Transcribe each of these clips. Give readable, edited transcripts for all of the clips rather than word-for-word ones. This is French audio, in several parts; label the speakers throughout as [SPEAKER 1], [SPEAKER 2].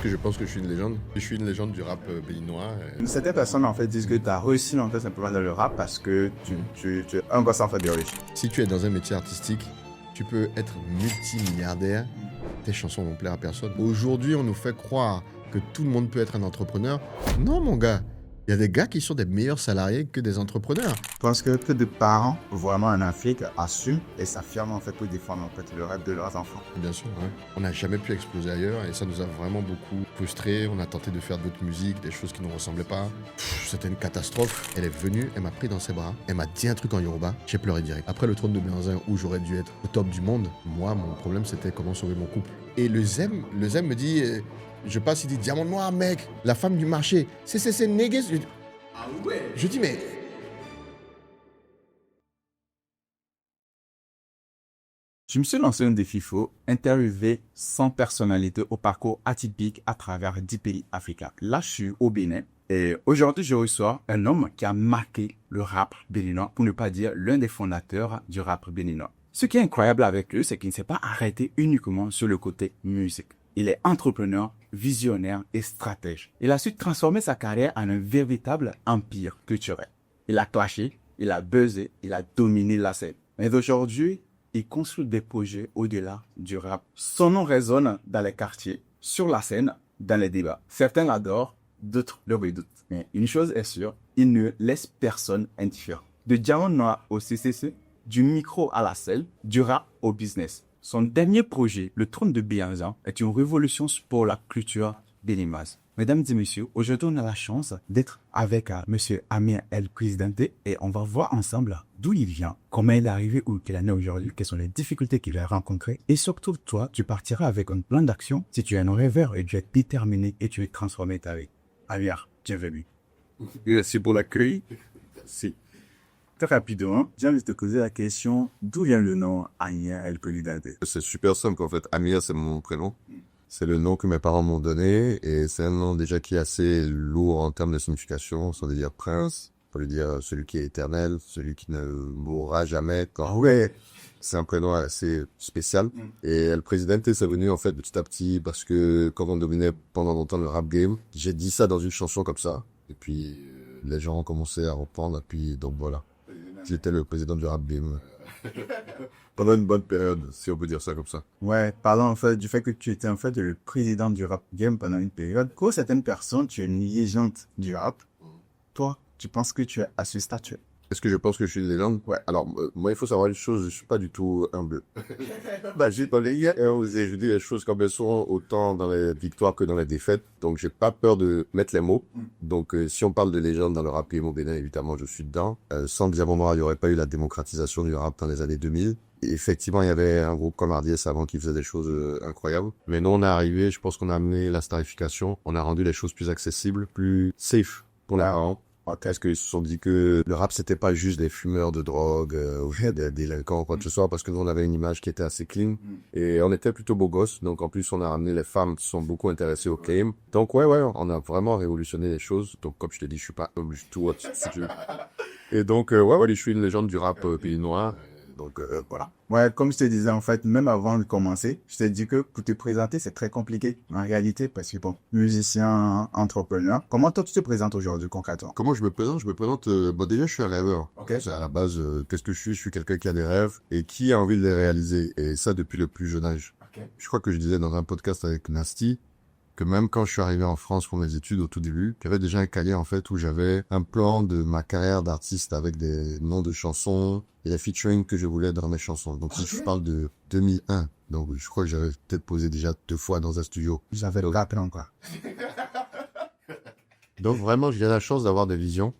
[SPEAKER 1] Est-ce que je pense que je suis une légende? Je suis une légende du rap béninois.
[SPEAKER 2] Certaines personnes en fait disent que tu as réussi en fait simplement dans le rap parce que tu es un gosse en fait de riche.
[SPEAKER 1] Si tu es dans un métier artistique, tu peux être multimilliardaire. Tes chansons vont plaire à personne. Aujourd'hui, on nous fait croire que tout le monde peut être un entrepreneur. Non, mon gars. Il y a des gars qui sont des meilleurs salariés que des entrepreneurs.
[SPEAKER 2] Je pense que peu de parents vraiment en Afrique assument et s'affirment en fait pour défendre en fait le rêve de leurs enfants.
[SPEAKER 1] Bien sûr, ouais. On n'a jamais pu exploser ailleurs et ça nous a vraiment beaucoup frustrés. On a tenté de faire d'autres musiques, des choses qui ne nous ressemblaient pas. C'était une catastrophe. Elle est venue, elle m'a pris dans ses bras, elle m'a dit un truc en Yoruba, j'ai pleuré direct. Après le trône de Béhanzin où j'aurais dû être au top du monde, moi, mon problème c'était comment sauver mon couple. Et le Zem me dit, je passe, il dit diamant noir, mec, la femme du marché, c'est négué.
[SPEAKER 2] Ah ouais.
[SPEAKER 1] Je dis, mais...
[SPEAKER 2] Je me suis lancé un défi faux, interviewer 100 personnalités au parcours atypique à travers 10 pays africains. Là, je suis au Bénin et aujourd'hui, je reçois un homme qui a marqué le rap béninois, pour ne pas dire l'un des fondateurs du rap béninois. Ce qui est incroyable avec lui, c'est qu'il ne s'est pas arrêté uniquement sur le côté musique. Il est entrepreneur, visionnaire et stratège. Il a su transformer sa carrière en un véritable empire culturel. Il a clashé, il a buzzé, il a dominé la scène. Mais aujourd'hui, il construit des projets au-delà du rap. Son nom résonne dans les quartiers, sur la scène, dans les débats. Certains l'adorent, d'autres le redoutent. Mais une chose est sûre, il ne laisse personne indifférent. De Diamant Noir au CCC, du micro à la scène, du rap au business. Son dernier projet, le trône de Béhanzin, est une révolution pour la culture béninoise. Mesdames et messieurs, aujourd'hui on a la chance d'être avec Monsieur Amir El Presidente et on va voir ensemble d'où il vient, comment il est arrivé où il en est aujourd'hui, quelles sont les difficultés qu'il a rencontrées et surtout toi, tu partiras avec un plan d'action si tu es un rêveur et tu es déterminé et tu veux transformer ta vie. Amir, bienvenue.
[SPEAKER 3] Merci pour l'accueil. Merci.
[SPEAKER 2] Très rapidement, j'ai envie de te poser la question, d'où vient le nom Amir El Presidente?
[SPEAKER 3] C'est super simple en fait. Amir, c'est mon prénom. C'est le nom que mes parents m'ont donné et c'est un nom déjà qui est assez lourd en termes de signification. Ça veut dire prince, ça veut dire celui qui est éternel, celui qui ne mourra jamais.
[SPEAKER 2] Ah ouais.
[SPEAKER 3] C'est un prénom assez spécial. Et El Presidente, c'est venu en fait petit à petit parce que comme on dominait pendant longtemps le rap game, j'ai dit ça dans une chanson comme ça. Et puis les gens ont commencé à reprendre et puis donc voilà. J'étais le président du rap game. Pendant une bonne période, si on peut dire ça comme ça.
[SPEAKER 2] Ouais, parlons en fait du fait que tu étais en fait le président du rap game pendant une période. Pour certaines personnes, tu es une légende du rap. Toi, tu penses que tu es à ce statut?
[SPEAKER 3] Est-ce que je pense que je suis une légende? Ouais. Alors, moi, il faut savoir une chose, je suis pas du tout humble. J'ai dans les gars, je dis les choses comme elles sont, autant dans les victoires que dans les défaites. Donc, j'ai pas peur de mettre les mots. Donc, si on parle de légende dans le rap game au Bénin, évidemment, je suis dedans. Sans Diamant Noir, il n'y aurait pas eu la démocratisation du rap dans les années 2000. Et effectivement, il y avait un groupe comme Ardiès avant qui faisait des choses incroyables. Mais nous, on est arrivé, je pense qu'on a amené la starification, on a rendu les choses plus accessibles, plus safe pour les parents. Parce qu'ils se sont dit que le rap, c'était pas juste des fumeurs de drogue, ou des délinquants ou quoi que ce soit, parce que nous, on avait une image qui était assez clean. Et on était plutôt beaux gosses. Donc, en plus, on a ramené les femmes qui sont beaucoup intéressées au game. Donc, ouais, on a vraiment révolutionné les choses. Donc, comme je t'ai dit, je suis pas humble du tout. Et donc, je suis une légende du rap béninois. Donc, voilà.
[SPEAKER 2] Ouais, comme je te disais, en fait, même avant de commencer, je t'ai dit que pour te présenter, c'est très compliqué, en réalité, parce que bon, musicien, entrepreneur. Comment toi, tu te présentes aujourd'hui, concrètement?
[SPEAKER 3] Comment je me présente? Je me présente, déjà, je suis un rêveur.
[SPEAKER 2] Ok.
[SPEAKER 3] C'est à la base, qu'est-ce que je suis? Je suis quelqu'un qui a des rêves et qui a envie de les réaliser. Et ça, depuis le plus jeune âge.
[SPEAKER 2] Ok.
[SPEAKER 3] Je crois que je disais dans un podcast avec Nasty, que même quand je suis arrivé en France pour mes études au tout début, j'avais déjà un cahier en fait où j'avais un plan de ma carrière d'artiste avec des noms de chansons et les featuring que je voulais dans mes chansons. Donc si je parle de 2001, donc je crois que j'avais peut-être posé déjà 2 fois dans un studio.
[SPEAKER 2] J'avais le rappel encore.
[SPEAKER 3] Donc vraiment, j'ai la chance d'avoir des visions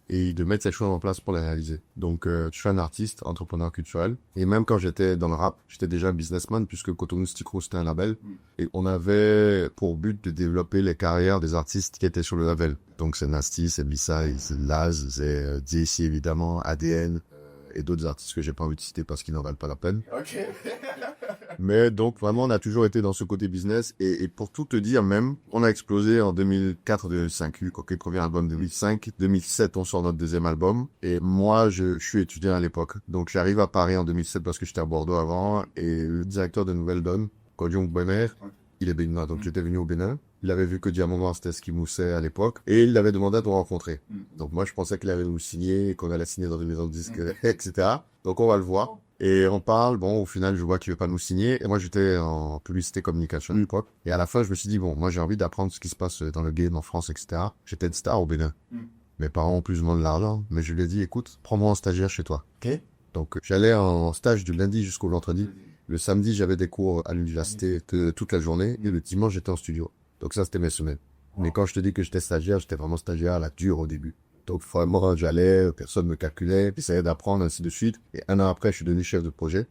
[SPEAKER 3] et de mettre ces choses en place pour les réaliser. Donc je suis un artiste, entrepreneur culturel. Et même quand j'étais dans le rap, j'étais déjà un businessman puisque Cotonou Sticro c'était un label. Et on avait pour but de développer les carrières des artistes qui étaient sur le label. Donc c'est Nasty, c'est B-Side, c'est Laz, c'est DSC évidemment, ADN et d'autres artistes que j'ai pas envie de citer parce qu'ils n'en valent pas la peine.
[SPEAKER 2] Ok.
[SPEAKER 3] Mais donc vraiment on a toujours été dans ce côté business et pour tout te dire même, on a explosé en 2004-2005, le premier album 2005, 2007 on sort notre deuxième album et moi je suis étudiant à l'époque. Donc j'arrive à Paris en 2007 parce que j'étais à Bordeaux avant et le directeur de Nouvelle Donne, Kodion Bouemer, il est béninois donc j'étais venu au Bénin. Il avait vu que Diamant Noir, c'était ce qui moussait à l'époque. Et il l'avait demandé à nous rencontrer. Donc moi, je pensais qu'il allait nous signer, qu'on allait signer dans une maison de disques, etc. Donc on va le voir. Et on parle, bon, au final, je vois qu'il veut pas nous signer. Et moi, j'étais en publicité communication à l'époque. Et à la fin, je me suis dit, bon, moi, j'ai envie d'apprendre ce qui se passe dans le game en France, etc. J'étais une star au Bénin. Mes parents ont plus ou moins de l'argent. Mais je lui ai dit, écoute, prends-moi en stagiaire chez toi.
[SPEAKER 2] Ok.
[SPEAKER 3] Donc, j'allais en stage du lundi jusqu'au vendredi. Le samedi, j'avais des cours à l'université toute la journée. Et le dimanche, j'étais en studio. Donc ça, c'était mes semaines. Mais quand je te dis que j'étais stagiaire, j'étais vraiment stagiaire à la dure au début. Donc vraiment, j'allais, personne me calculait, j'essayais d'apprendre, ainsi de suite. Et un an après, je suis devenu chef de projet.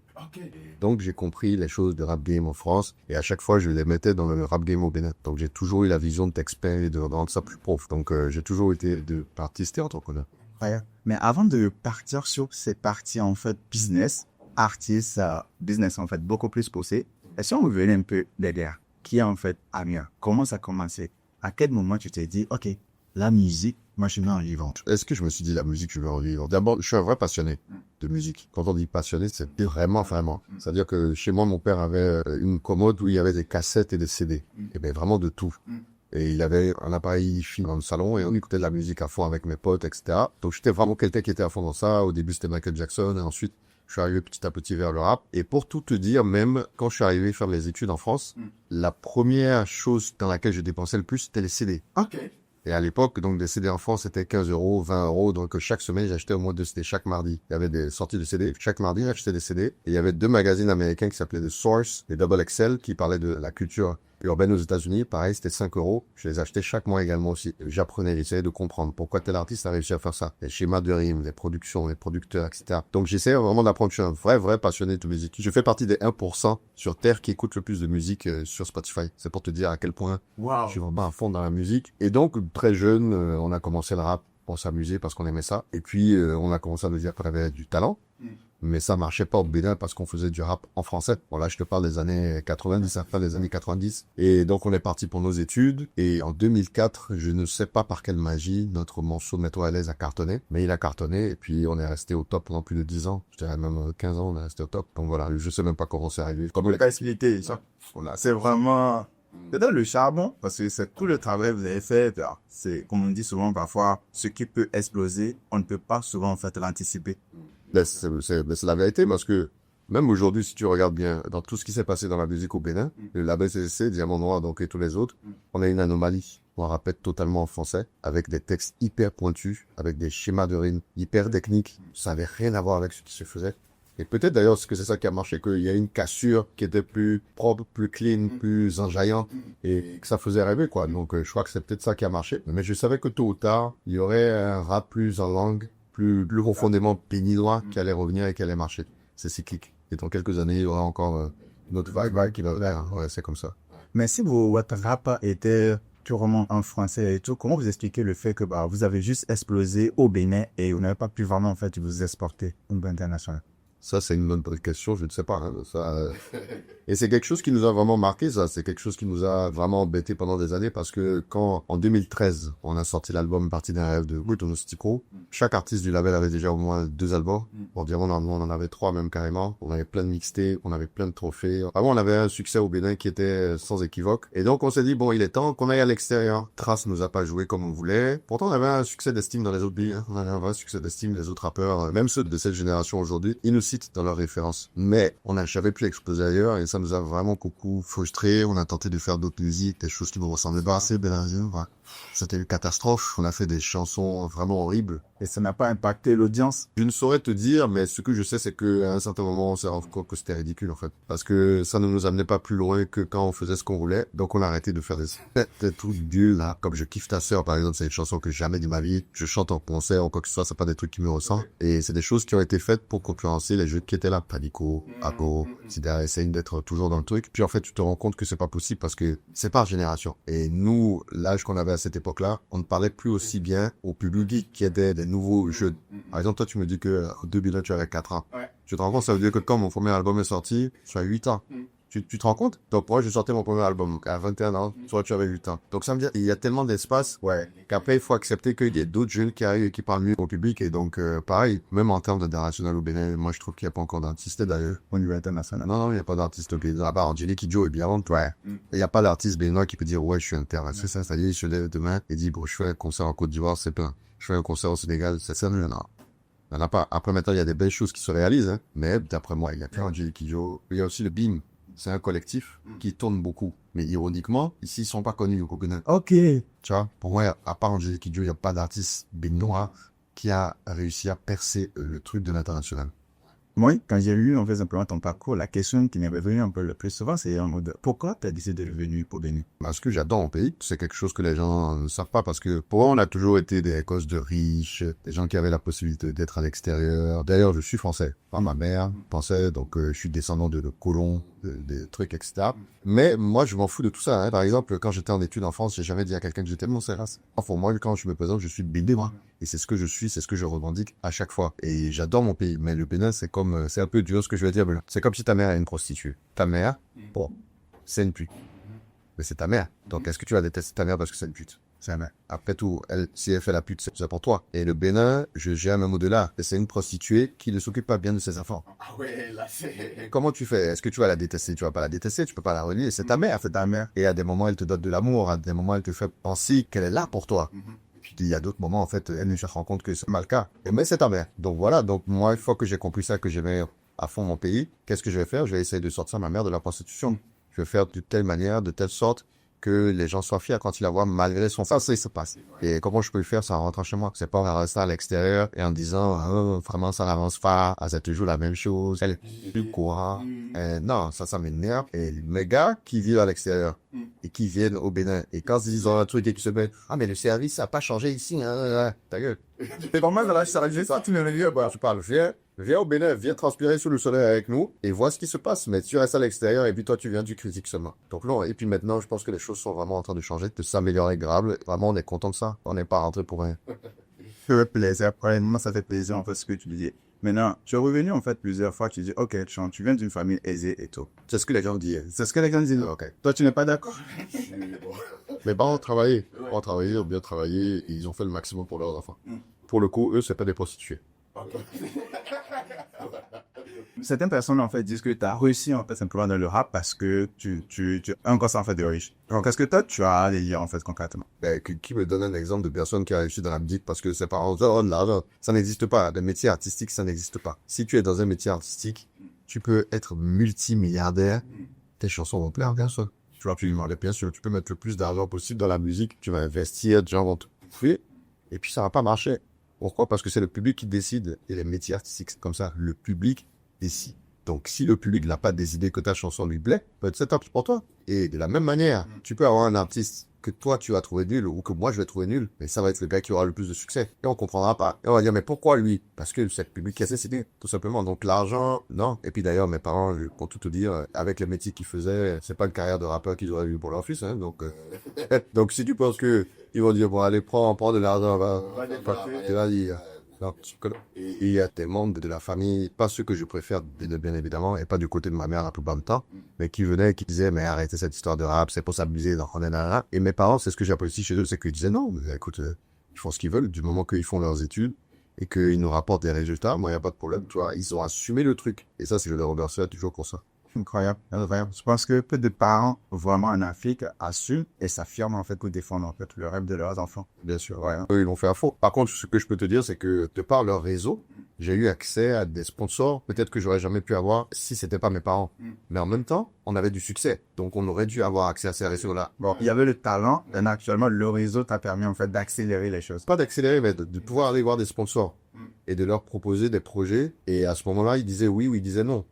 [SPEAKER 3] Donc j'ai compris les choses de rap game en France. Et à chaque fois, je les mettais dans le rap game au Bénin. Donc j'ai toujours eu la vision de t'expert et de rendre ça plus prof. Donc j'ai toujours été de artiste et entrepreneur.
[SPEAKER 2] Ouais. Mais avant de partir sur ces parties, en fait, business, artiste, business, en fait, beaucoup plus poussé, est-ce qu'on revenait un peu derrière? Qui est en fait Amir? Comment ça a commencé? À quel moment tu t'es dit, OK, la musique, moi je suis en vivant?
[SPEAKER 3] Est-ce que je me suis dit la musique, je veux en vivre? D'abord, je suis un vrai passionné de musique. Quand on dit passionné, c'est vraiment. C'est-à-dire que chez moi, mon père avait une commode où il y avait des cassettes et des CD. Et bien vraiment de tout. Et il avait un appareil film dans le salon et on écoutait de la musique à fond avec mes potes, etc. Donc j'étais vraiment quelqu'un qui était à fond dans ça. Au début, c'était Michael Jackson et ensuite, je suis arrivé petit à petit vers le rap. Et pour tout te dire, même quand je suis arrivé faire mes études en France, la première chose dans laquelle je dépensais le plus, c'était les CD.
[SPEAKER 2] OK.
[SPEAKER 3] Et à l'époque, donc, des CD en France, c'était 15 euros, 20 euros. Donc, chaque semaine, j'achetais au moins 2 CD chaque mardi. Il y avait des sorties de CD. Chaque mardi, j'achetais des CD. Et il y avait 2 magazines américains qui s'appelaient The Source et Double XL qui parlaient de la culture urbaine aux États-Unis. Pareil, c'était 5 euros. Je les achetais chaque mois également aussi. J'apprenais, j'essayais de comprendre pourquoi tel artiste a réussi à faire ça. Les schémas de rimes, les productions, les producteurs, etc. Donc, j'essayais vraiment d'apprendre. Je suis un vrai passionné de musique. Je fais partie des 1% sur Terre qui écoutent le plus de musique sur Spotify. C'est pour te dire à quel point je suis vraiment à fond dans la musique. Et donc, très jeune, on a commencé le rap pour s'amuser parce qu'on aimait ça. Et puis, on a commencé à nous dire qu'on avait du talent. Mais ça marchait pas au Bénin parce qu'on faisait du rap en français. Bon, là, je te parle des années 90, fin des années 90. Et donc, on est parti pour nos études. Et en 2004, je ne sais pas par quelle magie, notre morceau Mets-toi à l'aise a cartonné. Mais il a cartonné. Et puis, on est resté au top pendant plus de 10 ans. Je dirais même 15 ans, on est resté au top. Donc voilà, je sais même pas comment c'est arrivé.
[SPEAKER 2] Comme la facilité, ça. Voilà, c'est vraiment... C'est dans le charbon, parce que c'est tout le travail que vous avez fait. C'est, comme on dit souvent parfois, ce qui peut exploser, on ne peut pas souvent en fait l'anticiper.
[SPEAKER 3] C'est la vérité parce que même aujourd'hui, si tu regardes bien dans tout ce qui s'est passé dans la musique au Bénin, le label CCC, Diamant Noir, donc et tous les autres, on a une anomalie. On répète totalement en français, avec des textes hyper pointus, avec des schémas de rimes hyper techniques. Ça n'avait rien à voir avec ce qui se faisait. Et peut-être d'ailleurs que c'est ça qui a marché, qu'il y a une cassure qui était plus propre, plus clean, plus enjaillante, et que ça faisait rêver, quoi. Donc je crois que c'est peut-être ça qui a marché. Mais je savais que tôt ou tard, il y aurait un rap plus en langue, plus profondément béninois qui allait revenir et qui allait marcher. C'est cyclique. Et dans quelques années, il y aura encore une autre vague qui va venir. Ouais, c'est comme ça.
[SPEAKER 2] Mais si votre rap était purement en français et tout, comment vous expliquez le fait que vous avez juste explosé au Bénin et vous n'avez pas pu vraiment en fait vous exporter au niveau international?
[SPEAKER 3] Ça, c'est une bonne question, je ne sais pas. Et c'est quelque chose qui nous a vraiment marqué, ça. C'est quelque chose qui nous a vraiment embêté pendant des années parce que quand, en 2013, on a sorti l'album Partie d'un rêve de Bruno Stico, chaque artiste du label avait déjà au moins 2 albums. Pour dire, on en avait 3 même carrément. On avait plein de mixtapes, on avait plein de trophées. Avant, on avait un succès au Bénin qui était sans équivoque. Et donc, on s'est dit, bon, il est temps qu'on aille à l'extérieur. Trace nous a pas joué comme on voulait. Pourtant, on avait un succès d'estime dans les autres pays. On avait un vrai succès d'estime des autres rappeurs, même ceux de cette génération aujourd'hui. Ils nous citent dans leurs références. Mais on n'a jamais pu exploser ailleurs et ça nous a vraiment beaucoup frustrés. On a tenté de faire d'autres musiques, des choses qui nous ressemblaient pas assez. C'était une catastrophe. On a fait des chansons vraiment horribles.
[SPEAKER 2] Et ça n'a pas impacté l'audience?
[SPEAKER 3] Je ne saurais te dire, mais ce que je sais, c'est qu'à un certain moment, on s'est rendu compte que c'était ridicule, en fait. Parce que ça ne nous amenait pas plus loin que quand on faisait ce qu'on voulait. Donc, on a arrêté de faire des trucs nuls, là. Comme Je kiffe ta sœur, par exemple, c'est une chanson que jamais de ma vie je chante en concert ou quoi que ce soit. C'est pas des trucs qui me ressentent. Et c'est des choses qui ont été faites pour concurrencer les jeux qui étaient là. Panico, Ago, Sidar, essayent d'être toujours dans le truc. Puis, en fait, tu te rends compte que c'est pas possible parce que c'est par génération. Et nous, l'âge qu'on avait à cette époque-là, on ne parlait plus aussi bien au public qui était des nouveaux jeunes. Par exemple, toi, tu me dis que en 2001, tu avais 4 ans. Ouais. Tu te rends compte, ça veut dire que quand mon premier album est sorti, tu as 8 ans. Tu te rends compte? Donc moi, je sortais mon premier album à 21 ans, soit tu avais 8 ans. Donc ça veut dire il y a tellement d'espace qu'après, il faut accepter qu'il y a d'autres jeunes qui arrivent et qui parlent mieux au public. Et donc, pareil, même en termes d'international au Bénin, moi, je trouve qu'il n'y a pas encore d'artiste d'ailleurs.
[SPEAKER 2] Au niveau international.
[SPEAKER 3] Non, il n'y a pas d'artiste au Bénin. À part Angélique Kidjo et bien, il n'y a pas d'artiste béninois qui peut dire, ouais, je suis inter. C'est ça, c'est-à-dire, il se lève demain et dit, bon, je fais un concert en Côte d'Ivoire, c'est plein. Je fais un concert au Sénégal, c'est ça, non. Il n'y en a pas. Après, maintenant, il y a des belles choses qui se réalisent, hein. Mais d'après moi, il y a plein Angélique Kidjo. Il y a aussi le BIM. C'est un collectif qui tourne beaucoup. Mais ironiquement, ici, ils sont pas connus au Bénin.
[SPEAKER 2] Ok.
[SPEAKER 3] Tu vois, pour moi, à part Angélique Kidjo, il n'y a pas d'artiste béninois qui a réussi à percer le truc de l'international.
[SPEAKER 2] Moi, quand j'ai lu, en fait, simplement ton parcours, la question qui m'est revenue un peu le plus souvent, c'est en mode, pourquoi tu as décidé de venir pour Bénin?
[SPEAKER 3] Parce que j'adore mon pays. C'est quelque chose que les gens ne savent pas parce que pour moi, on a toujours été des causes de riches, des gens qui avaient la possibilité d'être à l'extérieur. D'ailleurs, je suis français. Enfin, ma mère pensait, donc je suis descendant de colons, des trucs, etc. Mais moi, je m'en fous de tout ça. Hein. Par exemple, quand j'étais en études en France, j'ai jamais dit à quelqu'un que j'étais Montserrat. Enfin, moi, quand je me présente, je suis béninois. Et c'est ce que je suis, c'est ce que je revendique à chaque fois. Et j'adore mon pays. Mais le Bénin, c'est comme, c'est un peu dur ce que je vais dire. Mais c'est comme si ta mère est une prostituée. Ta mère, bon, c'est une pute. Mais c'est ta mère. Donc, est-ce que tu vas détester ta mère parce que c'est une pute? C'est la mère. Après tout, si elle fait la pute, c'est pour toi. Et le Bénin, j'ai un même au-delà. C'est une prostituée qui ne s'occupe pas bien de ses enfants.
[SPEAKER 1] Ah ouais, là c'est...
[SPEAKER 3] Comment tu fais? Est-ce que tu vas la détester? Tu vas pas la détester, tu peux pas la renier. C'est ta mère, c'est ta mère. Et à des moments, elle te donne de l'amour. À des moments, elle te fait penser qu'elle est là pour toi. Puis il y a d'autres moments, en fait, elle ne se rend compte que c'est pas le cas. Mais c'est ta mère. Donc voilà. Donc moi, une fois que j'ai compris ça, que j'aimais à fond mon pays, qu'est-ce que je vais faire? Je vais essayer de sortir ma mère de la prostitution. Je vais faire de telle manière, de telle sorte que les gens soient fiers quand ils la voient malgré son ça se passe. Et comment je peux le faire sans rentrer chez moi? C'est pas en restant à l'extérieur et en disant vraiment ça n'avance pas, c'est toujours la même chose, elle est plus courant. Non, ça m'énerve. Et mes gars qui vivent à l'extérieur et qui viennent au Bénin et quand ils ont un truc et qu'ils se mettent mais le service ça a pas changé ici, ta gueule. C'est normal dans la charge ça, tu me dis je parle, viens au Bénin, viens transpirer sous le soleil avec nous et vois ce qui se passe. Mais tu restes à l'extérieur et puis toi tu viens du critique seulement. Donc non, et puis maintenant je pense que les choses sont vraiment en train de changer, de s'améliorer grave. Vraiment on est content de ça. On n'est pas rentré pour rien.
[SPEAKER 2] Ça fait plaisir. Premièrement, ça fait plaisir en fait ce que tu disais. Maintenant, tu es revenu en fait plusieurs fois. Tu dis, ok, tu viens d'une famille aisée et tout.
[SPEAKER 3] C'est ce que les gens disent.
[SPEAKER 2] C'est ce que les gens disent.
[SPEAKER 3] Ok.
[SPEAKER 2] Toi, tu n'es pas d'accord?
[SPEAKER 3] Mes parents ont travaillé, ont bien travaillé et ils ont fait le maximum pour leurs enfants. Pour le coup, eux, c'est pas des prostituées.
[SPEAKER 2] Certaines personnes en fait disent que tu as réussi en fait simplement dans le rap parce que tu as un constat en fait de riche. Donc est-ce que toi tu as des liens en fait concrètement?
[SPEAKER 3] Qui me donne un exemple de personne qui a réussi dans la musique parce que ses parents disent de l'argent, ça n'existe pas. Le métier artistique, ça n'existe pas. Si tu es dans un métier artistique, tu peux être multimilliardaire. Tes chansons vont plaire, bien sûr. Tu vas absolument bien sûr. Tu peux mettre le plus d'argent possible dans la musique. Tu vas investir, des gens vont te bouffer et puis ça va pas marcher. Pourquoi? Parce que c'est le public qui décide. Et les métiers artistiques, c'est comme ça. Le public décide. Donc, si le public n'a pas décidé que ta chanson lui plaît, peut-être c'est top pour toi. Et de la même manière, tu peux avoir un artiste que toi, tu vas trouver nul ou que moi, je vais trouver nul. Mais ça va être le gars qui aura le plus de succès. Et on comprendra pas. Et on va dire, mais pourquoi lui? Parce que c'est le public qui a décidé, tout simplement. Donc, l'argent, non. Et puis d'ailleurs, mes parents, pour tout te dire, avec le métier qu'ils faisaient, c'est pas une carrière de rappeur qu'ils auraient eu pour leur fils. Hein, donc, si tu penses que ils vont dire, bon, allez, prends de l'argent, va dire... Et il y a des membres de la famille, pas ceux que je préfère bien évidemment, et pas du côté de ma mère la plupart du temps, mais qui venaient et qui disaient mais arrêtez cette histoire de rap, c'est pour s'amuser, et mes parents, c'est ce que j'apprécie chez eux, c'est qu'ils disaient non, mais écoute, ils font ce qu'ils veulent, du moment qu'ils font leurs études et qu'ils nous rapportent des résultats, moi il n'y a pas de problème, tu vois, ils ont assumé le truc, et ça c'est je les remercie toujours pour ça.
[SPEAKER 2] Incroyable, incroyable. Je pense que peu de parents vraiment en Afrique assument et s'affirment en fait ou défendent en fait le rêve de leurs enfants.
[SPEAKER 3] Bien sûr, ouais. Eux, ils l'ont fait à fond. Par contre, ce que je peux te dire, c'est que de par leur réseau, j'ai eu accès à des sponsors, peut-être que j'aurais jamais pu avoir si c'était pas mes parents. Mais en même temps, on avait du succès. Donc, on aurait dû avoir accès à ces réseaux-là.
[SPEAKER 2] Bon, il y avait le talent, et actuellement, le réseau t'a permis en fait d'accélérer les choses.
[SPEAKER 3] Pas d'accélérer, mais de pouvoir aller voir des sponsors et de leur proposer des projets. Et à ce moment-là, ils disaient oui ou ils disaient non.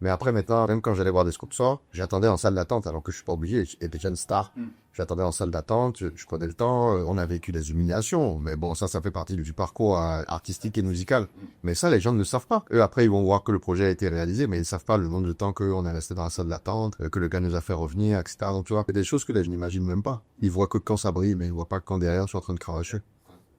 [SPEAKER 3] Mais après, maintenant, même quand j'allais voir des sponsors, j'attendais en salle d'attente, alors que je suis pas obligé, j'étais déjà une star. J'attendais en salle d'attente, je prenais le temps, on a vécu des humiliations, mais bon, ça fait partie du parcours artistique et musical. Mais ça, les gens ne le savent pas. Eux, après, ils vont voir que le projet a été réalisé, mais ils savent pas le nombre de temps qu'on est resté dans la salle d'attente, que le gars nous a fait revenir, etc. Donc, tu vois, c'est des choses que je n'imaginent même pas. Ils voient que quand ça brille, mais ils voient pas quand derrière, je suis en train de cracher.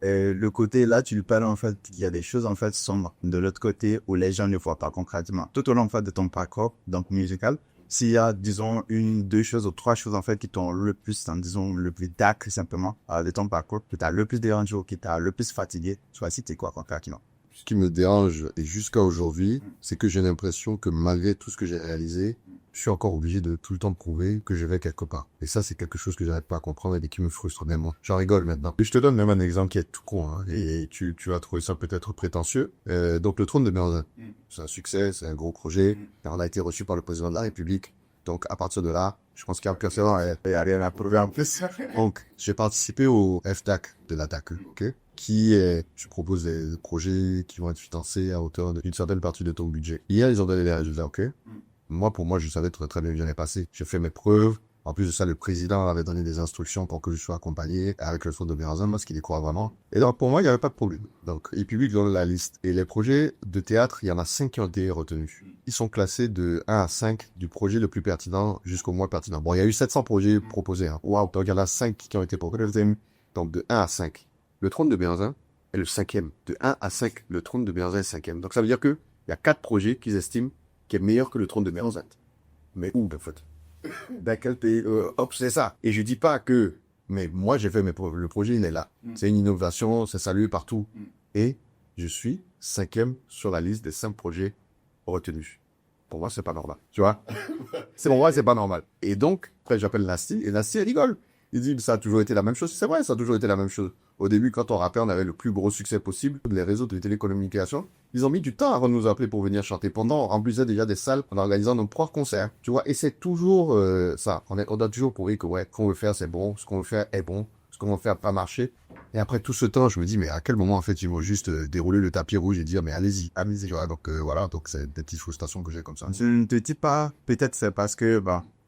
[SPEAKER 2] Et le côté là, tu lui parles en fait, il y a des choses en fait sombres de l'autre côté où les gens ne voient pas concrètement. Tout au long en fait de ton parcours, donc musical, s'il y a, disons, une, deux choses ou trois choses, en fait, qui t'ont le plus, disons, le plus dark, simplement, de ton parcours, qui t'a le plus dérangé ou qui t'a le plus fatigué, choisis, t'es quoi, concrètement?
[SPEAKER 3] Ce qui me dérange, et jusqu'à aujourd'hui, c'est que j'ai l'impression que malgré tout ce que j'ai réalisé, je suis encore obligé de tout le temps prouver que je vais quelque part. Et ça, c'est quelque chose que j'arrête pas à comprendre et qui me frustre vraiment. J'en rigole maintenant. Et je te donne même un exemple qui est tout con, hein, et tu vas trouver ça peut-être prétentieux. Donc, le trône de Merzin. C'est un succès, c'est un gros projet. Et on a été reçu par le président de la République. Donc, à partir de là, je pense qu'il y a personne, il n'y a rien à prouver en plus. Donc, j'ai participé au FDAC de la DAC, ok? Je propose des projets qui vont être financés à hauteur d'une certaine partie de ton budget. Hier, ils ont donné les résultats, ok? Moi, pour moi, je savais très bien que j'allais passer. J'ai fait mes preuves. En plus de ça, le président avait donné des instructions pour que je sois accompagné avec le fonds de Merzin, parce qu'il y croit vraiment. Et donc, pour moi, il n'y avait pas de problème. Donc, ils publient dans la liste. Et les projets de théâtre, il y en a 5 qui ont été retenus. Ils sont classés de 1 à 5 du projet le plus pertinent jusqu'au moins pertinent. Bon, il y a eu 700 projets proposés, hein. Waouh. Donc, il y en a 5 qui ont été proposés. Donc, de 1 à 5. Le trône de Merzin est le 5e. De 1 à 5, le trône de Merzin est 5e. Donc, ça veut dire que il y a 4 projets qu'ils estiment qui est meilleur que le trône de Merzin. Mais où, en fait? Dans quel pays? Hop, c'est ça. Et je dis pas que, mais moi, j'ai fait le projet, il est là. C'est une innovation, c'est salué partout. Et je suis 5e sur la liste des 5 projets retenus. Pour moi, c'est pas normal. Tu vois? Pour moi, c'est pas normal. Et donc, après, j'appelle Nasty, et Nasty, elle rigole. Il dit, ça a toujours été la même chose. C'est vrai, ça a toujours été la même chose. Au début, quand on rappelait, on avait le plus gros succès possible. Les réseaux de télécommunications, ils ont mis du temps avant de nous appeler pour venir chanter. Pendant, on remplissait déjà des salles en organisant nos propres concerts. Tu vois, et c'est toujours ça. On a toujours prouvé que, ouais, ce qu'on veut faire, c'est bon. Ce qu'on veut faire est bon. Ce qu'on veut faire n'a pas marché. Et après tout ce temps, je me dis, mais à quel moment, en fait, ils vont juste dérouler le tapis rouge et dire, mais allez-y, amusez. Tu vois, donc voilà, donc c'est des petites frustrations que j'ai comme ça.
[SPEAKER 2] Je ne te dis pas, peut-être c'est parce que,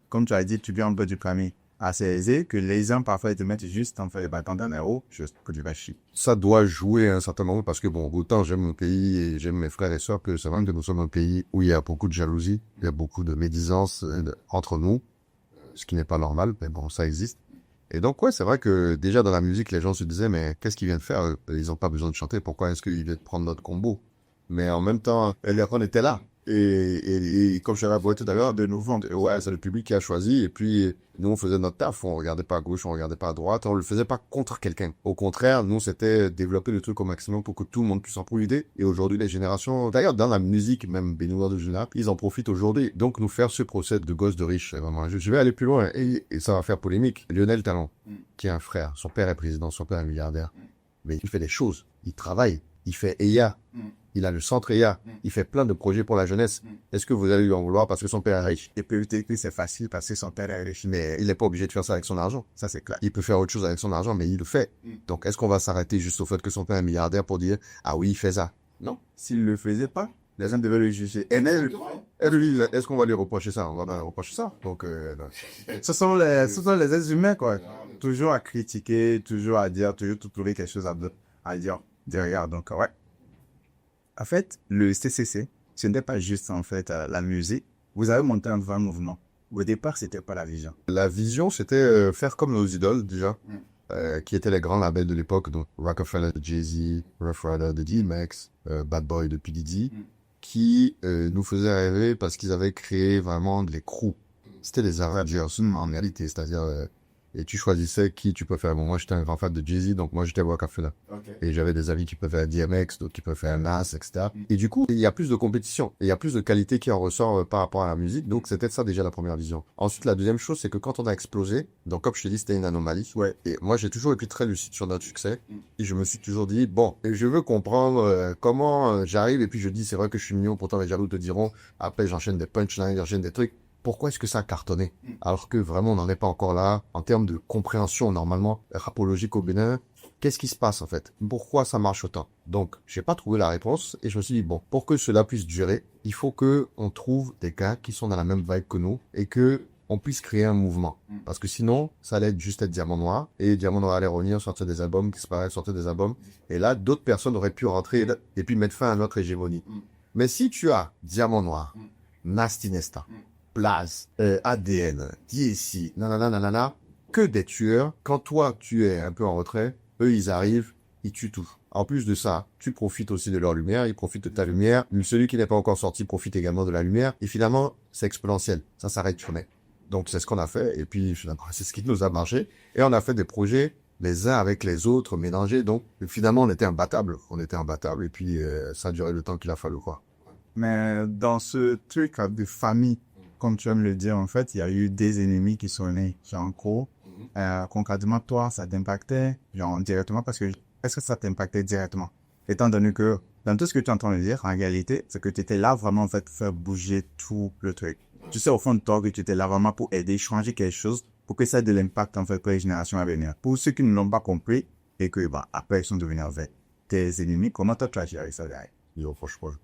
[SPEAKER 2] comme tu as dit, tu viens un peu du famille assez aisé, que les gens parfois ils te mettent juste en fait, attendez un euro, juste que tu vas chier.
[SPEAKER 3] Ça doit jouer à un certain moment parce que bon, autant j'aime mon pays et j'aime mes frères et sœurs que c'est vrai que nous sommes un pays où il y a beaucoup de jalousie, il y a beaucoup de médisance entre nous, ce qui n'est pas normal, mais bon, ça existe. Et donc ouais, c'est vrai que déjà dans la musique, les gens se disaient, mais qu'est-ce qu'ils viennent faire? Ils n'ont pas besoin de chanter, pourquoi est-ce qu'ils viennent prendre notre combo? Mais en même temps, on était là. Et comme je l'ai avoué tout à l'heure, de nouveau, ouais, c'est le public qui a choisi. Et puis, nous, on faisait notre taf. On regardait pas à gauche, on regardait pas à droite. On le faisait pas contre quelqu'un. Au contraire, nous, c'était développer le truc au maximum pour que tout le monde puisse en profiter. Et aujourd'hui, les générations, d'ailleurs, dans la musique, même Benoît de Junap, ils en profitent aujourd'hui. Donc, nous faire ce procès de gosse de riche, vraiment. Je vais aller plus loin. Et ça va faire polémique. Lionel Talon, qui est un frère. Son père est président, son père est milliardaire. Mais il fait des choses. Il travaille. Il fait EIA. Il a le centre EIA. Il fait plein de projets pour la jeunesse. Est-ce que vous allez lui en vouloir parce que son père est riche?
[SPEAKER 2] Et peut-être que c'est facile parce que son père est riche.
[SPEAKER 3] Mais il n'est pas obligé de faire ça avec son argent. Ça, c'est clair. Il peut faire autre chose avec son argent, mais il le fait. Donc, est-ce qu'on va s'arrêter juste au fait que son père est milliardaire pour dire, ah oui, il fait ça? Non.
[SPEAKER 2] S'il le faisait pas, les gens devaient le juger. Et
[SPEAKER 3] lui, est-ce qu'on va lui reprocher ça? On va pas lui reprocher ça. Donc,
[SPEAKER 2] ce sont les êtres humains, quoi. Toujours à critiquer, toujours à dire, toujours trouver quelque chose à dire derrière. Donc, ouais. En fait, le CCC, ce n'est pas juste, en fait, la musique. Vous avez monté un vrai mouvement. Au départ, c'était pas la vision.
[SPEAKER 3] La vision, c'était faire comme nos idoles, déjà, qui étaient les grands labels de l'époque, donc Rockefeller de Jay-Z, Rough Rider de DMX, Bad Boy de P. Diddy, qui nous faisaient rêver parce qu'ils avaient créé vraiment les crews. C'était des Avengers, en réalité, c'est-à-dire... et tu choisissais qui tu préfères. Bon, moi, j'étais un grand fan de Jay-Z, donc moi, j'étais Rockefeller. Okay. Et j'avais des amis qui préféraient DMX, d'autres qui préféraient Nas, etc. Et du coup, il y a plus de compétition. Et il y a plus de qualité qui en ressort par rapport à la musique. Donc, c'était ça déjà la première vision. Ensuite, la deuxième chose, c'est que quand on a explosé, donc comme je te dis, c'était une anomalie.
[SPEAKER 2] Ouais.
[SPEAKER 3] Et moi, j'ai toujours été très lucide sur notre succès. Et je me suis toujours dit, bon, je veux comprendre comment j'arrive. Et puis, je dis, c'est vrai que je suis mignon. Pourtant, les jaloux te diront, après, j'enchaîne des punchlines, j'enchaîne des trucs. Pourquoi est-ce que ça a cartonné? Alors que vraiment, on n'en est pas encore là. En termes de compréhension, normalement, rapologique au Bénin, qu'est-ce qui se passe en fait? Pourquoi ça marche autant? Donc, j'ai pas trouvé la réponse et je me suis dit, bon, pour que cela puisse durer, il faut que on trouve des gars qui sont dans la même vibe que nous et que on puisse créer un mouvement. Parce que sinon, ça allait juste être Diamant Noir et Diamant Noir allait revenir, sortir des albums, qui se paraît sortir des albums. Et là, d'autres personnes auraient pu rentrer et puis mettre fin à notre hégémonie. Mais si tu as Diamant Noir, Nasty Nesta, Blaze, ADN, DSC, nanana, que des tueurs. Quand toi, tu es un peu en retrait, eux, ils arrivent ils tuent tout. En plus de ça, tu profites aussi de leur lumière, ils profitent de ta lumière. Celui qui n'est pas encore sorti profite également de la lumière. Et finalement, c'est exponentiel. Ça s'arrête jamais. Donc, c'est ce qu'on a fait. Et puis, finalement, c'est ce qui nous a marché. Et on a fait des projets les uns avec les autres, mélangés. Donc, finalement, on était imbattables. Et puis, ça a duré le temps qu'il a fallu, quoi.
[SPEAKER 2] Mais dans ce truc de famille, comme tu aimes le dire, en fait, il y a eu des ennemis qui sont nés. Genre, en gros, concrètement, toi, ça t'impactait, genre, directement, parce que, est-ce que ça t'impactait directement? Étant donné que, dans tout ce que tu es en train de dire, en réalité, c'est que tu étais là vraiment, en fait, pour faire bouger tout le truc. Tu sais, au fond de toi, que tu étais là vraiment pour aider, changer quelque chose, pour que ça ait de l'impact, en fait, pour les générations à venir. Pour ceux qui ne l'ont pas compris, et que, bah, après, ils sont devenus avec tes ennemis, comment toi, tu as géré ça derrière?
[SPEAKER 3] Yo, franchement, je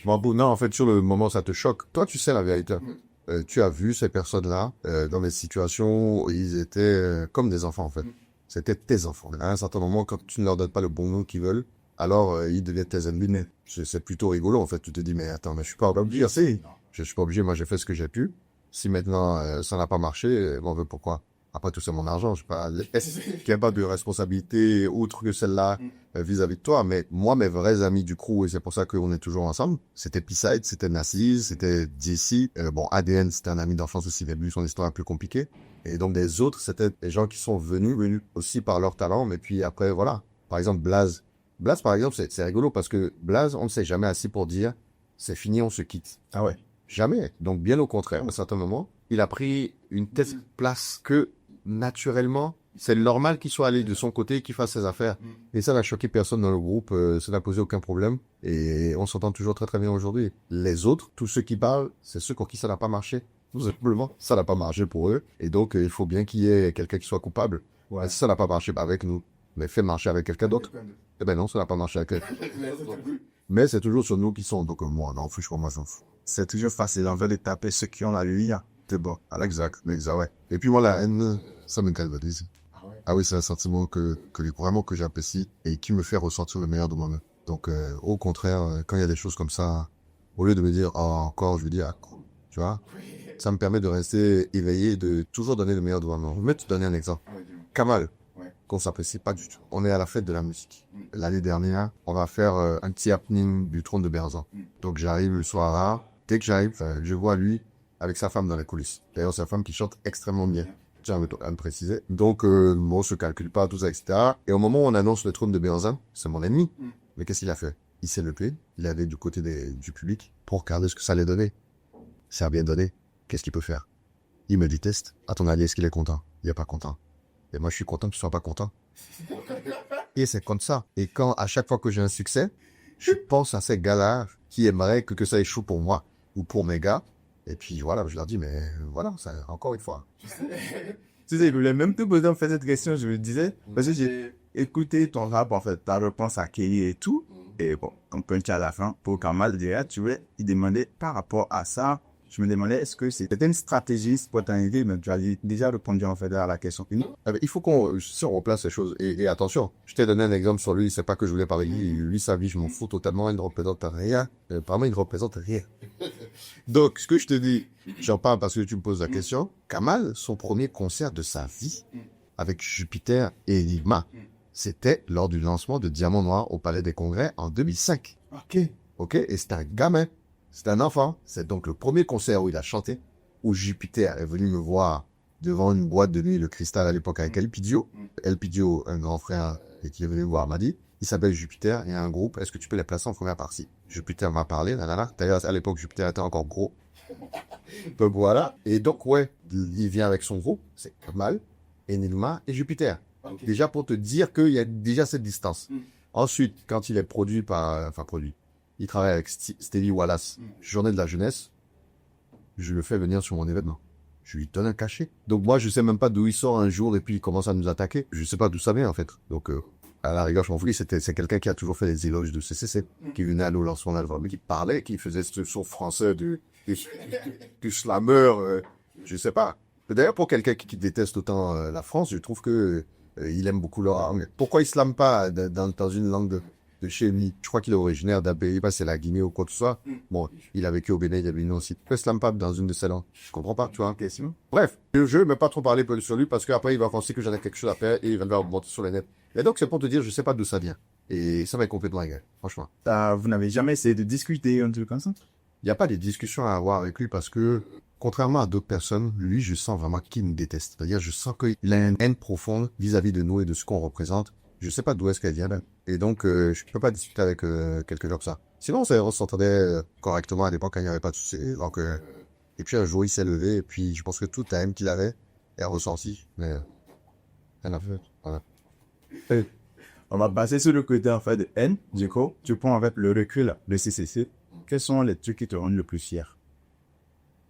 [SPEAKER 3] m'en fous. Non, en fait, sur le moment, ça te choque. Toi, tu sais la vérité. Tu as vu ces personnes-là dans des situations où ils étaient comme des enfants, en fait. C'était tes enfants. À un certain moment, quand tu ne leur donnes pas le bon nom qu'ils veulent, alors ils deviennent tes ennemis. C'est plutôt rigolo, en fait. Tu te dis, mais attends, mais je suis pas obligé. Je suis pas obligé. Moi, j'ai fait ce que j'ai pu. Si maintenant ça n'a pas marché, m'en veux pourquoi? Après tout, c'est mon argent. Je sais pas. Qu'il n'y a pas de responsabilité outre que celle-là vis-à-vis de toi. Mais moi, mes vrais amis du crew, et c'est pour ça qu'on est toujours ensemble, c'était P-Side, c'était Nassis, c'était JC. Bon, ADN, c'était un ami d'enfance aussi, mais lui, son histoire est un peu compliquée. Et donc, des autres, c'était des gens qui sont venus aussi par leur talent. Mais puis après, voilà. Par exemple, Blaze. Blaze, par exemple, c'est rigolo parce que Blaze, on ne s'est jamais assis pour dire, c'est fini, on se quitte.
[SPEAKER 2] Ah ouais.
[SPEAKER 3] Jamais. Donc, bien au contraire, à un certain moment, il a pris une telle place que, naturellement, c'est normal qu'il soit allé de son côté et qu'il fasse ses affaires. Et ça n'a choqué personne dans le groupe, ça n'a posé aucun problème. Et on s'entend toujours très très bien aujourd'hui. Les autres, tous ceux qui parlent, c'est ceux pour qui ça n'a pas marché. Tout simplement, ça n'a pas marché pour eux. Et donc, il faut bien qu'il y ait quelqu'un qui soit coupable. Ouais. Si ça n'a pas marché avec nous, mais fais marcher avec quelqu'un d'autre. Eh ben non, ça n'a pas marché avec quelqu'un. Mais c'est toujours sur nous qui sont. Donc moi, non, franchement, moi, j'en fous.
[SPEAKER 2] C'est toujours facile en fait de taper ceux qui ont la lumière. C'est bon.
[SPEAKER 3] Exact, ouais. Et puis moi, la haine, ça me galvanise. Ah oui, c'est un sentiment que vraiment que j'apprécie et qui me fait ressentir le meilleur de moi-même. Donc, au contraire, quand il y a des choses comme ça, au lieu de me dire, oh, encore, je lui dis, ah, tu vois, ça me permet de rester éveillé et de toujours donner le meilleur de moi-même. Je vais te donner un exemple. Kamal, qu'on s'apprécie pas du tout. On est à la fête de la musique. L'année dernière, on va faire un petit happening du trône de Berzan. Donc, j'arrive le soir là. Dès que j'arrive, je vois lui avec sa femme dans les coulisses. D'ailleurs, c'est une femme qui chante extrêmement bien. Tiens, à me préciser. Donc, on se calcule pas, tout ça, etc. Et au moment où on annonce le trône de Berzan, c'est mon ennemi. Mais qu'est-ce qu'il a fait? Il s'est levé, il allait du côté du public pour regarder ce que ça allait donner. Ça a bien donné. Qu'est-ce qu'il peut faire? Il me déteste. À ton avis, est-ce qu'il est content? Il est pas content. Et moi, je suis content que tu sois pas content. Et c'est comme ça. Et quand, à chaque fois que j'ai un succès, je pense à ces gars-là qui aimeraient que ça échoue pour moi ou pour mes gars. Et puis voilà, je leur dis, mais voilà, ça, encore une fois.
[SPEAKER 2] Tu sais, je voulais même te poser en fait cette question, je me disais, parce que j'ai écouté ton rap, en fait, ta réponse à Kelly et tout, et bon, on punch à la fin, pour Kamal, déjà, tu voulais, il demandait par rapport à ça, je me demandais, est-ce que c'était une stratégie pour t'arriver, mais tu as déjà répondu en fait à la question.
[SPEAKER 3] Il faut si on replace ces choses, et attention, je t'ai donné un exemple sur lui, c'est pas que je voulais parler de lui, sa vie, je m'en fous totalement, il ne représente rien, apparemment il ne représente rien. Donc, ce que je te dis, j'en parle parce que tu me poses la question, Kamal, son premier concert de sa vie, avec Jupiter et Enigma, c'était lors du lancement de Diamant Noir au Palais des Congrès en 2005. Ok, et c'est un gamin. C'est un enfant. C'est donc le premier concert où il a chanté, où Jupiter est venu me voir devant une boîte de nuit, le Cristal à l'époque avec Elpidio. Elpidio, un grand frère, et qui est venu me voir, m'a dit, il s'appelle Jupiter, il y a un groupe, est-ce que tu peux les placer en première partie? Jupiter m'a parlé, D'ailleurs, à l'époque, Jupiter était encore gros. Donc voilà. Et donc, ouais, il vient avec son groupe, c'est pas mal, Enigma et Jupiter. Okay. Déjà pour te dire qu'il y a déjà cette distance. Ensuite, quand il est produit il travaille avec Stevie Wallace, Journée de la jeunesse, je le fais venir sur mon événement. Je lui donne un cachet. Donc moi, je sais même pas d'où il sort un jour et puis il commence à nous attaquer. Je sais pas d'où ça vient, en fait. Donc, à la rigueur, je m'en fous. C'est quelqu'un qui a toujours fait des éloges de CCC, qui venait à nous lancer son album, qui parlait, qui faisait ce son français du slammer, je sais pas. D'ailleurs, pour quelqu'un qui déteste autant la France, je trouve que il aime beaucoup leur langue. Pourquoi il slame pas dans une langue de chez lui. Je crois qu'il est originaire d'Abéry, pas c'est la Guinée ou quoi que ce soit. Bon, il a vécu au Bénin, il a vécu aussi. Il fait slam pap dans une de ses langues. Je comprends pas, tu vois.
[SPEAKER 2] Question.
[SPEAKER 3] Bref, je ne vais pas trop parler sur lui parce qu'après il va penser que j'en ai quelque chose à faire et il va me remonter sur les net. Et donc c'est pour te dire, je sais pas d'où ça vient. Et ça va être complètement égal, franchement.
[SPEAKER 2] Vous n'avez jamais essayé de discuter un truc comme ça?
[SPEAKER 3] Il n'y a pas de discussion à avoir avec lui parce que, contrairement à d'autres personnes, lui, je sens vraiment qu'il nous déteste. C'est-à-dire, je sens qu'il a une haine profonde vis-à-vis de nous et de ce qu'on représente. Je sais pas d'où est-ce qu'elle vient là. Et donc, je peux pas discuter avec quelqu'un comme ça. Sinon, on s'entendait correctement à l'époque quand il n'y avait pas de soucis. Donc, et puis un jour, il s'est levé et puis je pense que toute la haine qu'il avait est ressentie. Mais elle a fait. Voilà.
[SPEAKER 2] On va passer sur le côté en fait de haine. Du coup, tu prends avec le recul de CCC. Quels sont les trucs qui te rendent le plus fier?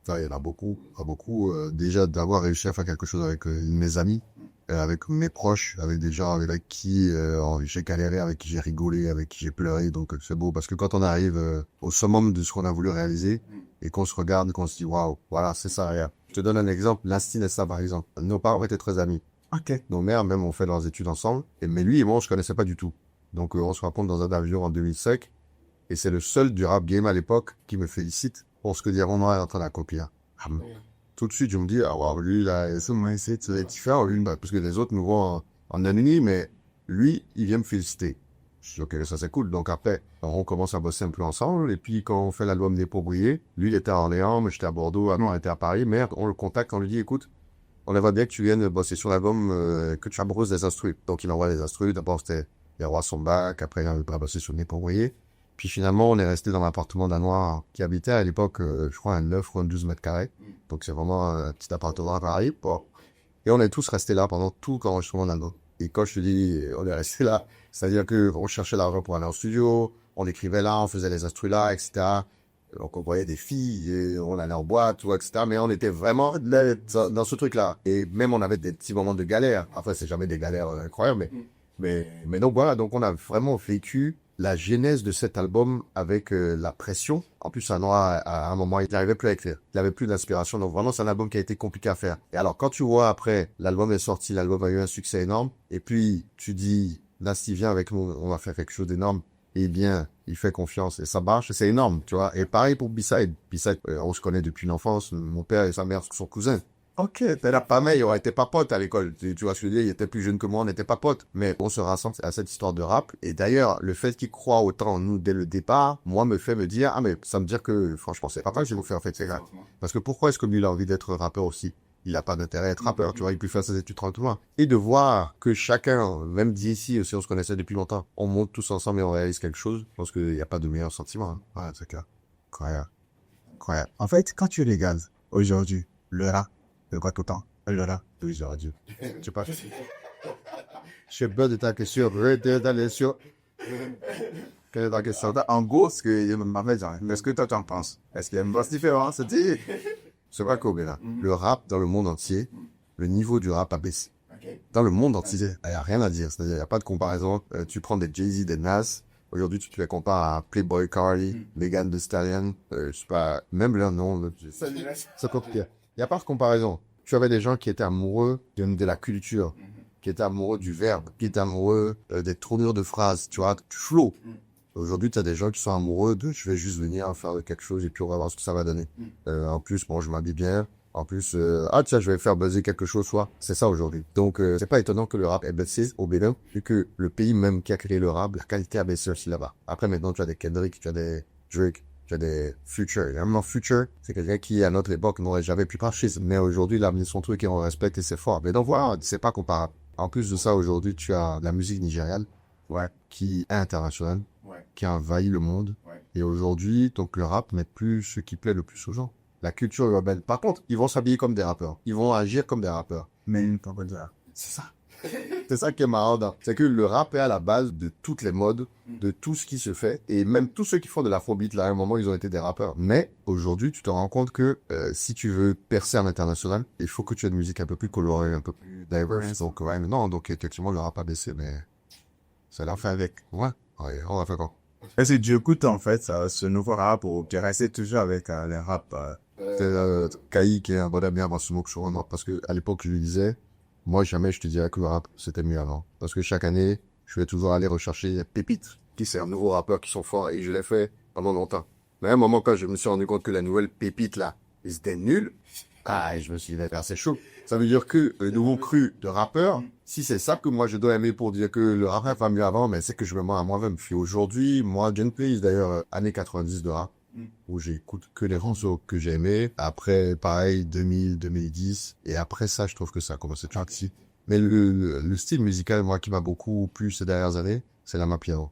[SPEAKER 3] Ça, il y en a beaucoup. Il y en a beaucoup. Déjà, d'avoir réussi à faire quelque chose avec mes amis, avec mes proches, avec des gens avec qui j'ai galéré, avec qui j'ai rigolé, avec qui j'ai pleuré. Donc, c'est beau parce que quand on arrive au summum de ce qu'on a voulu réaliser et qu'on se regarde, qu'on se dit, waouh, voilà, c'est ça, regarde. Je te donne un exemple. Lastine et ça, par exemple. Nos parents étaient très amis.
[SPEAKER 2] Ok.
[SPEAKER 3] Nos mères, même, ont fait leurs études ensemble. Mais lui et moi, on se connaissait pas du tout. Donc, on se rencontre dans un avion en 2005. Et c'est le seul du rap game à l'époque qui me félicite pour ce que Diron Noir est en train d'accomplir. Tout de suite, je me dis, ah, wow, lui, là, c'est différent, lui, parce que les autres nous voient en ennemi, mais lui, il vient me féliciter. Je dis, ok, ça c'est cool. Donc après, on commence à bosser un peu ensemble, et puis quand on fait l'album Des pour briller, lui, il était à Orléans, moi j'étais à Bordeaux, ah non, on était à Paris, mais on le contacte, on lui dit, écoute, on aimerait bien que tu viennes bosser sur l'album, que tu abreuses des instrus. Donc il envoie les instrus, d'abord c'était Les Rois sont back, après il a bossé sur Des pour briller. Puis finalement, on est resté dans l'appartement d'un noir qui habitait à l'époque, je crois, un 9 ou un 12 mètres carrés. Donc c'est vraiment un petit appartement à Paris. Bon. Et on est tous restés là pendant tout l'enregistrement de l'album. Et quand je te dis, on est resté là, c'est-à-dire qu'on cherchait l'argent pour aller en studio, on écrivait là, on faisait les instrus là, etc. Donc on voyait des filles, et on allait en boîte, tout, etc. Mais on était vraiment dans ce truc-là. Et même on avait des petits moments de galère. Après, c'est jamais des galères incroyables, mais donc voilà, donc on a vraiment vécu la genèse de cet album avec la pression. En plus, à un moment, il n'arrivait plus à écrire. Il n'avait plus d'inspiration. Donc vraiment, c'est un album qui a été compliqué à faire. Et alors, quand tu vois après, l'album est sorti, l'album a eu un succès énorme. Et puis, tu dis, Nasty, viens avec nous, on va faire quelque chose d'énorme. Et bien, il fait confiance et ça marche. C'est énorme, tu vois. Et pareil pour B-Side. B-Side, on se connaît depuis l'enfance. Mon père et sa mère sont cousins.
[SPEAKER 2] Ok.
[SPEAKER 3] T'es là, pas mal, on était pas potes à l'école. Tu vois ce que je veux dire? Il était plus jeune que moi, on n'était pas potes. Mais on se rassemble à cette histoire de rap. Et d'ailleurs, le fait qu'il croit autant en nous dès le départ, moi, me fait me dire, ah, mais ça me dit que, franchement, c'est pas grave, je vais vous faire, en fait, c'est grave. Parce que pourquoi est-ce que lui, il a envie d'être rappeur aussi? Il a pas d'intérêt à être rappeur, tu vois, il peut faire ses études tranquillement. Et de voir que chacun, même d'ici aussi, on se connaissait depuis longtemps, on monte tous ensemble et on réalise quelque chose, je pense qu'il n'y a pas de meilleur sentiment, hein. Voilà, c'est clair. Incroyable. Incroyable.
[SPEAKER 2] En fait, quand tu regardes aujourd'hui le rap, de quoi tout le temps? Le rap.
[SPEAKER 3] Oui, j'aurais dû. Tu pas. Je suis peur de ta question. Quelle est ta question?
[SPEAKER 2] En gros, ce que il m'avait dit, est-ce que toi tu en penses? Est-ce qu'il y a une grosse différence?
[SPEAKER 3] C'est vrai qu'au Bénin, le rap dans le monde entier, le niveau du rap a baissé. Dans le monde entier, il n'y a rien à dire. C'est-à-dire, il n'y a pas de comparaison. Tu prends des Jay-Z, des Nas. Aujourd'hui, tu te les compares à Playboi Carti, Megan Thee Stallion. Je sais pas, même leur nom. C'est compliqué. Il n'y a pas de comparaison. Tu avais des gens qui étaient amoureux de la culture, qui étaient amoureux du verbe, qui étaient amoureux des tournures de phrases, tu vois, du flow. Aujourd'hui, tu as des gens qui sont amoureux de je vais juste venir faire quelque chose et puis on va voir ce que ça va donner. En plus, bon, je m'habille bien. En plus, tiens, je vais faire buzzer quelque chose, soit. C'est ça aujourd'hui. Donc, c'est pas étonnant que le rap ait baissé au Bénin, vu que le pays même qui a créé le rap, la qualité a baissé aussi là-bas. Après, maintenant, tu as des Kendrick, tu as des Drake, tu as des Future. Et vraiment, Future, c'est quelqu'un qui, à notre époque, n'aurait jamais pu marcher. Mais aujourd'hui, il a amené son truc et on respecte et c'est fort. Mais donc voilà, c'est pas comparable. En plus de ça, aujourd'hui, tu as la musique nigériane, qui est internationale, qui a envahi le monde. Et aujourd'hui, donc le rap n'est plus ce qui plaît le plus aux gens. La culture urbaine. Par contre, ils vont s'habiller comme des rappeurs. Ils vont agir comme des rappeurs.
[SPEAKER 2] Mais pas de ça.
[SPEAKER 3] C'est ça. C'est ça qui est marrant. C'est que le rap est à la base de toutes les modes, de tout ce qui se fait. Et même tous ceux qui font de l'afrobeat, là, à un moment, ils ont été des rappeurs. Mais aujourd'hui, tu te rends compte que si tu veux percer à l'international, il faut que tu aies une musique un peu plus colorée, un peu plus diverse. Donc, non, donc effectivement, le rap a baissé, mais ça l'a fait avec. Ouais, on l'a fait quand?
[SPEAKER 2] Est-ce que tu écoutes en fait ce nouveau rap ou tu restes toujours avec les rap
[SPEAKER 3] Kai qui est un bon ami avant Smoke Show, non, parce que à l'époque je lui disais, moi jamais je te dirais que le rap c'était mieux avant, parce que chaque année je vais toujours aller rechercher des pépites, qui c'est un nouveau rappeur qui sont forts, et je l'ai fait pendant longtemps. Mais à un moment, quand je me suis rendu compte que la nouvelle pépite, là, ils étaient nuls, je me suis dit, c'est chaud. Ça veut dire que le nouveau cru de rappeur, si c'est ça que moi je dois aimer pour dire que le rap va mieux avant, mais c'est que je me mens à moi-même. Puis aujourd'hui, moi, j'ai une playlist d'ailleurs, années 90 de rap, où j'écoute que les rançons que j'ai aimés. Après, pareil, 2000, 2010. Et après ça, je trouve que ça a commencé à être. Mais le style musical, moi, qui m'a beaucoup plu ces dernières années, c'est la Mapiano.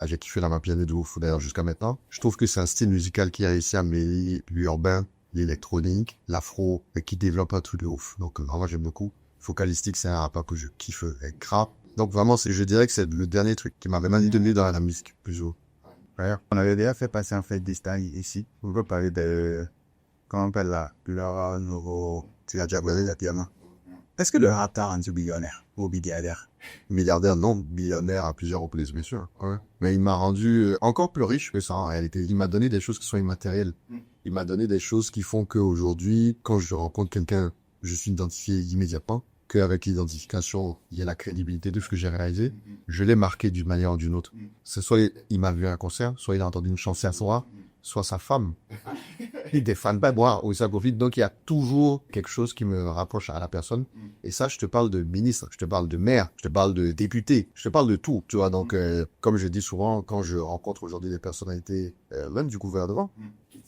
[SPEAKER 3] J'ai kiffé la Mapiano de ouf, d'ailleurs, jusqu'à maintenant. Je trouve que c'est un style musical qui a réussi à mêler l'urbain, l'électronique, l'afro, et qui développe un truc de ouf. Donc, vraiment, j'aime beaucoup. Focalistique, c'est un rappeur que je kiffe avec rap. Donc, vraiment, je dirais que c'est le dernier truc qui m'a vraiment donné dans la musique, plus haut.
[SPEAKER 2] Ouais. On avait déjà fait passer en fait des styles ici. On peut parler de, comment on appelle là, leur nouveau, tu as déjà parlé de piano. Est-ce que le rap t'a rendu millionnaire ou milliardaire?
[SPEAKER 3] Milliardaire, non, millionnaire à plusieurs reprises, bien sûr. Ouais. Mais il m'a rendu encore plus riche que ça, en réalité. Il m'a donné des choses qui sont immatérielles. Il m'a donné des choses qui font qu'aujourd'hui, quand je rencontre quelqu'un, je suis identifié immédiatement. Qu'avec l'identification, il y a la crédibilité de ce que j'ai réalisé. Je l'ai marqué d'une manière ou d'une autre. C'est soit il m'a vu à un concert, soit il a entendu une chanson à soi, soit sa femme. Il des fans pas moi où ça profite. Donc il y a toujours quelque chose qui me rapproche à la personne. Et ça, je te parle de ministre, je te parle de maire, je te parle de député, je te parle de tout. Tu vois, donc comme je dis souvent, quand je rencontre aujourd'hui des personnalités, même du gouvernement,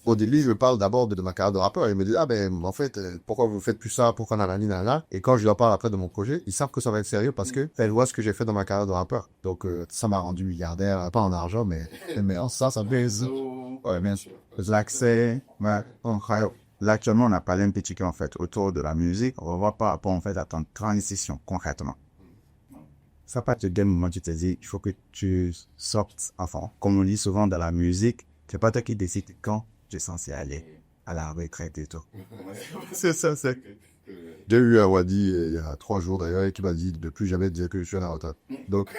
[SPEAKER 3] au début, je parle d'abord de ma carrière de rappeur. Ils me disent, en fait, pourquoi vous faites plus ça, pourquoi nanana. Et quand je leur parle après de mon projet, ils savent que ça va être sérieux parce que elles voient ce que j'ai fait dans ma carrière de rappeur. Donc, ça m'a rendu milliardaire, pas en argent, mais ça baise.
[SPEAKER 2] Ouais, bien sûr. L'accès, ouais, là, actuellement, on a parlé un petit peu, en fait, autour de la musique. On va voir par rapport, en fait, à ton transition, concrètement. Ça part de quel moment tu te dis, il faut que tu sortes, enfin, comme on dit souvent dans la musique, c'est pas toi qui décides quand tu es censé aller à la retraite et tout.
[SPEAKER 3] C'est ça, c'est. J'ai eu un Wadi il y a 3 jours d'ailleurs et qui m'a dit de plus jamais dire que je suis à la retraite. Donc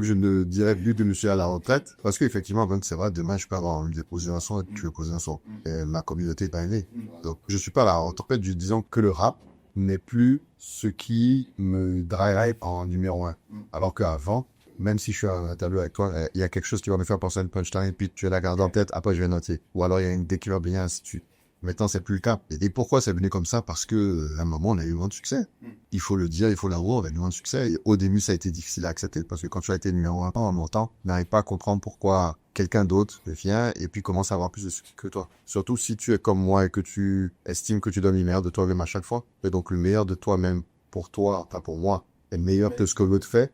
[SPEAKER 3] je ne dirais plus que je suis à la retraite parce qu'effectivement, c'est vrai, demain je peux avoir envie de poser un son et tu veux poser un son. Et ma communauté est pas aimée. Donc je suis pas à la retraite, disons que le rap n'est plus ce qui me drive en numéro 1. Alors qu'avant, même si je suis à l'interview avec toi, il y a quelque chose qui va me faire penser à une punchline, puis tu la gardes en tête, après je vais noter. Ou alors il y a une idée qui va bien, ainsi de suite. Maintenant, c'est plus le cas. Et pourquoi c'est venu comme ça? Parce que, à un moment, on a eu moins de succès. Il faut le dire, il faut l'avouer, on a eu moins de succès. Et au début, ça a été difficile à accepter parce que quand tu as été numéro 1 en longtemps, tu n'arrives pas à comprendre pourquoi quelqu'un d'autre vient et puis commence à avoir plus de succès que toi. Surtout si tu es comme moi et que tu estimes que tu donnes le meilleur de toi-même à chaque fois. Et donc, le meilleur de toi-même pour toi, pas pour moi, est meilleur que ce que l'autre fait.